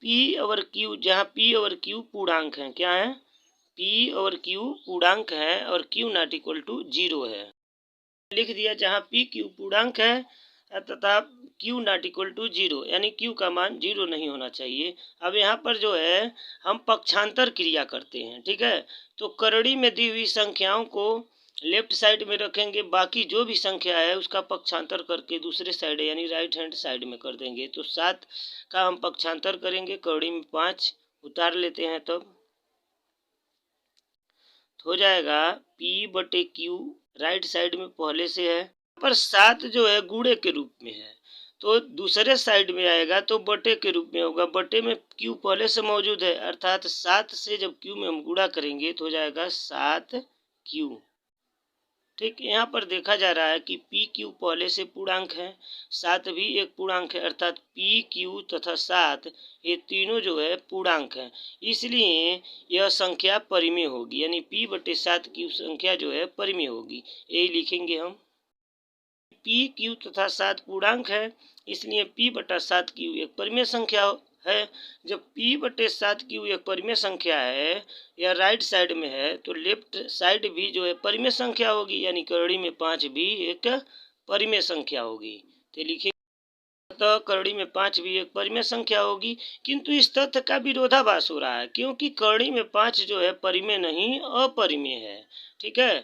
P/Q, जहाँ P/Q पूर्णांक है, क्या है? P/Q पूर्णांक है और Q नॉट इक्वल टू 0 है। लिख दिया जहाँ PQ पूर्णांक है तथा Q नॉट इक्वल टू 0, यानी Q का मान 0 नहीं होना चाहिए। अब यहाँ पर जो है हम पक्षांतर क्रिया करते हैं, ठीक है। तो करड़ी में दी हुई संख्याओं को लेफ्ट साइड में रखेंगे, बाकी जो भी संख्या है उसका पक्षांतर करके दूसरे साइड यानी राइट हैंड साइड में कर देंगे। तो 7 का हम पक्षांतर करेंगे, करड़ी में 5 उतार लेते हैं, तब हो जाएगा P/Q राइट साइड में पहले से है, पर 7 जो है गुणे के रूप में है तो दूसरे साइड में आएगा तो बटे के रूप में होगा। बटे में Q पहले से मौजूद है, अर्थात 7 से जब Q में हम गुणा करेंगे तो हो जाएगा 7Q। ठीक, यहाँ पर देखा जा रहा है कि PQ पहले से पूर्णांक है, 7 भी एक पूर्णांक है, अर्थात PQ तथा 7 ये तीनों जो है पूर्णांक है, इसलिए यह संख्या परिमेय होगी, यानी P/7Q संख्या जो है परिमेय होगी। यही लिखेंगे हम। PQ तथा 7 पूर्णांक है, इसलिए P/7Q एक परिमेय संख्या है। जब P/7Q एक परिमेय संख्या है या राइट साइड में है तो लेफ्ट साइड भी जो है परिमेय संख्या होगी, यानी करड़ी में 5 भी एक परिमेय संख्या होगी। तो लिखिए तो करड़ी में 5 भी एक परिमेय संख्या होगी, किंतु इस तथ्य का विरोधाभास हो रहा है क्योंकि करड़ी में 5 जो है परिमेय नहीं अपरिमेय है, ठीक है।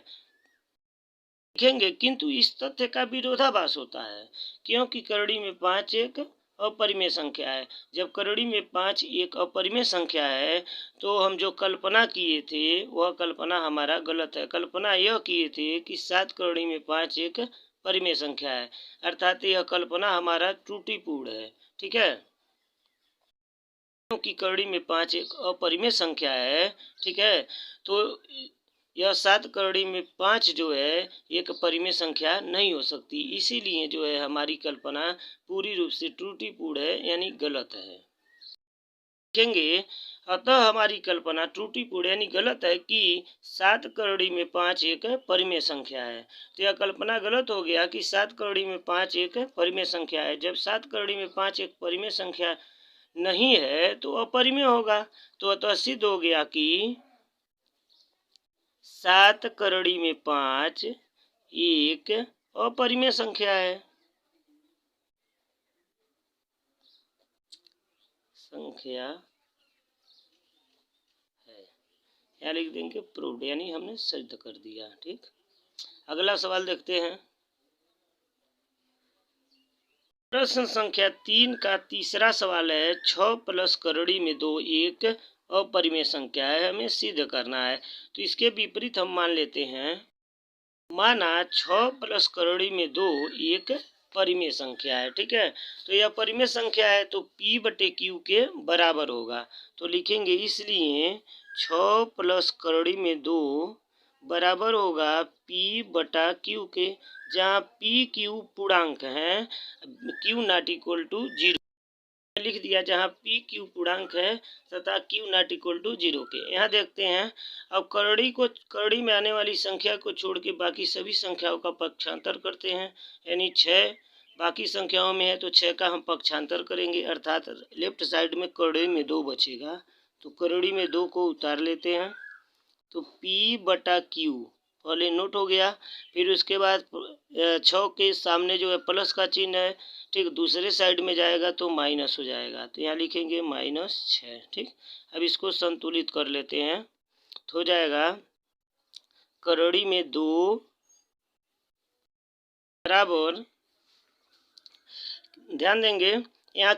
लिखेंगे किंतु इस तथ्य का विरोधाभास होता है क्योंकि करड़ी में 5 एक अपरिमेय संख्या है। जब करड़ी में 5 एक अपरिमेय संख्या है तो हम जो कल्पना किए थे वह कल्पना हमारा गलत है। कल्पना यह किए थे कि 7 करड़ी में 5 एक परिमेय संख्या है, अर्थात यह कल्पना हमारा त्रुटिपूर्ण है, ठीक है। क्योंकि करड़ी में 5 एक अपरिमेय संख्या है, ठीक है, तो यह 7 करड़ी में 5 जो है एक परिमेय संख्या नहीं हो सकती, इसीलिए जो है हमारी कल्पना पूरी रूप से त्रुटिपूर्ण है, यानी गलत है। देखेंगे अतः हमारी कल्पना त्रुटिपूर्ण यानी गलत है कि 7 करड़ी में 5 एक परिमेय संख्या है। तो यह कल्पना गलत हो गया कि 7 करड़ी में 5 एक परिमेय संख्या है। जब 7 करड़ी में 5 एक परिमेय संख्या नहीं है तो अपरिमेय होगा। तो अतः सिद्ध हो गया कि 7 करड़ी में 5 एक अपरिमेय संख्या है। संख्या है, यहाँ लिख देंगे प्रूव्ड, यानी हमने सिद्ध कर दिया। ठीक, अगला सवाल देखते हैं। प्रश्न संख्या 3 का तीसरा सवाल है 6 प्लस करड़ी में 2 एक अपरिमेय संख्या है, हमें सिद्ध करना है। तो इसके विपरीत हम मान लेते हैं, माना 6 प्लस करड़ी में 2 एक परिमेय संख्या है, ठीक है। तो यह परिमेय संख्या है तो P/Q के बराबर होगा। तो लिखेंगे इसलिए 6 प्लस करड़ी में 2 बराबर होगा P/Q के, जहाँ PQ पूर्णांक है, Q नॉट इक्वल टू 0 लिख दिया, जहाँ PQ पूर्णांक है तथा Q नॉट इक्वल टू 0 के। यहाँ देखते हैं, अब करड़ी में आने वाली संख्या को छोड़ के बाकी सभी संख्याओं का पक्षांतर करते हैं, यानी 6 बाकी संख्याओं में है तो 6 का हम पक्षांतर करेंगे, अर्थात लेफ्ट साइड में करोड़ी में 2 बचेगा, तो करोड़ी में 2 को उतार लेते हैं, तो P बटा Q पहले नोट हो गया। फिर उसके बाद 6 के सामने जो है प्लस का चिन्ह है, ठीक, दूसरे साइड में जाएगा तो माइनस हो जाएगा, तो यहाँ लिखेंगे -6, ठीक। अब इसको संतुलित कर लेते हैं, तो हो जाएगा करोड़ी में 2 बराबर, ध्यान देंगे यहाँ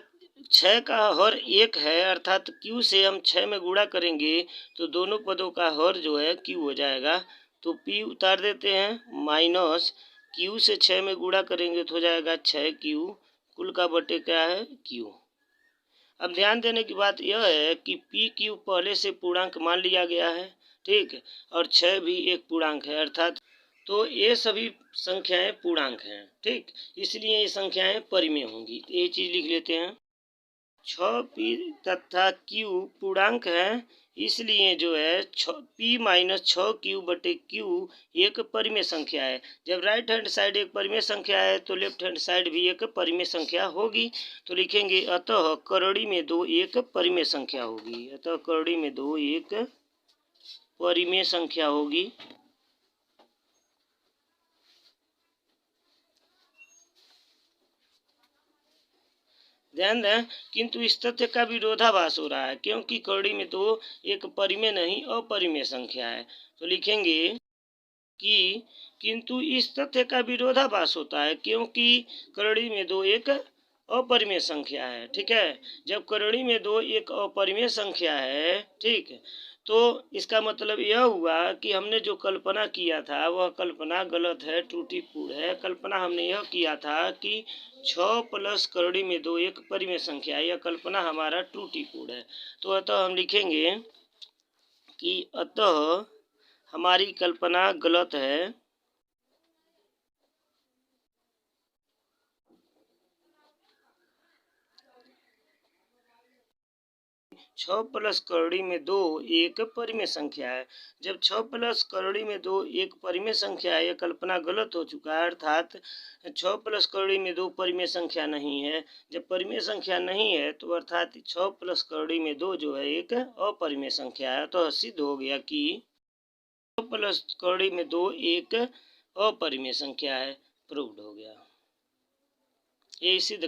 6 का हर 1 है, अर्थात Q से हम 6 में गुणा करेंगे तो दोनों पदों का हर जो है Q हो जाएगा, तो P उतार देते हैं, माइनस Q से 6 में गुणा करेंगे तो हो जाएगा 6Q, कुल का बटे क्या है Q। अब ध्यान देने की बात यह है कि PQ पहले से पूर्णांक मान लिया गया है, ठीक, और 6 भी एक पूर्णांक है, अर्थात तो ये सभी संख्याएं पूर्णांक हैं, ठीक, इसलिए ये संख्याएं परिमेय होंगी, तो ये चीज़ लिख लेते हैं। 6P तथा Q पूर्णांक है, इसलिए जो है P माइनस 6Q बटे Q एक परिमेय संख्या है। जब राइट हैंड साइड एक परिमेय संख्या है तो लेफ्ट हैंड साइड भी एक परिमेय संख्या होगी, तो लिखेंगे अतः करोड़ी में 2 एक परिमेय संख्या होगी, अतः करोड़ी में 2 एक परिमेय संख्या होगी। ध्यान दें, किंतु इस तथ्य का विरोधाभास हो रहा है, क्योंकि करोड़ी में 2 एक परिमेय नहीं अपरिमेय संख्या है, तो लिखेंगे कि किंतु इस तथ्य का विरोधाभास होता है, क्योंकि करोड़ी में 2 एक अपरिमेय संख्या है, ठीक है। जब करोड़ी में 2 एक अपरिमेय संख्या है, ठीक, तो इसका मतलब यह हुआ कि हमने जो कल्पना किया था वह कल्पना गलत है, त्रुटिपूर्ण है। कल्पना हमने यह किया था कि 6 प्लस करोड़ी में 2 एक परिमेय संख्या, यह कल्पना हमारा त्रुटिपूर्ण है, तो अतः हम लिखेंगे कि अतः हमारी कल्पना गलत है, 6 प्लस करोड़ी में 2 एक परिमेय संख्या है। जब 6 प्लस करोड़ी में 2 एक परिमेय संख्या है, यह कल्पना गलत हो चुका है, अर्थात 6 प्लस करोड़ी में 2 परिमेय संख्या नहीं है। जब परिमेय संख्या नहीं है तो अर्थात 6 प्लस करोड़ी में 2 जो है एक अपरिमेय संख्या है, तो सिद्ध हो गया कि 6 प्लस करोड़ी में 2 एक अपरिमेय संख्या है, प्रूव्ड हो गया। ये सिद्ध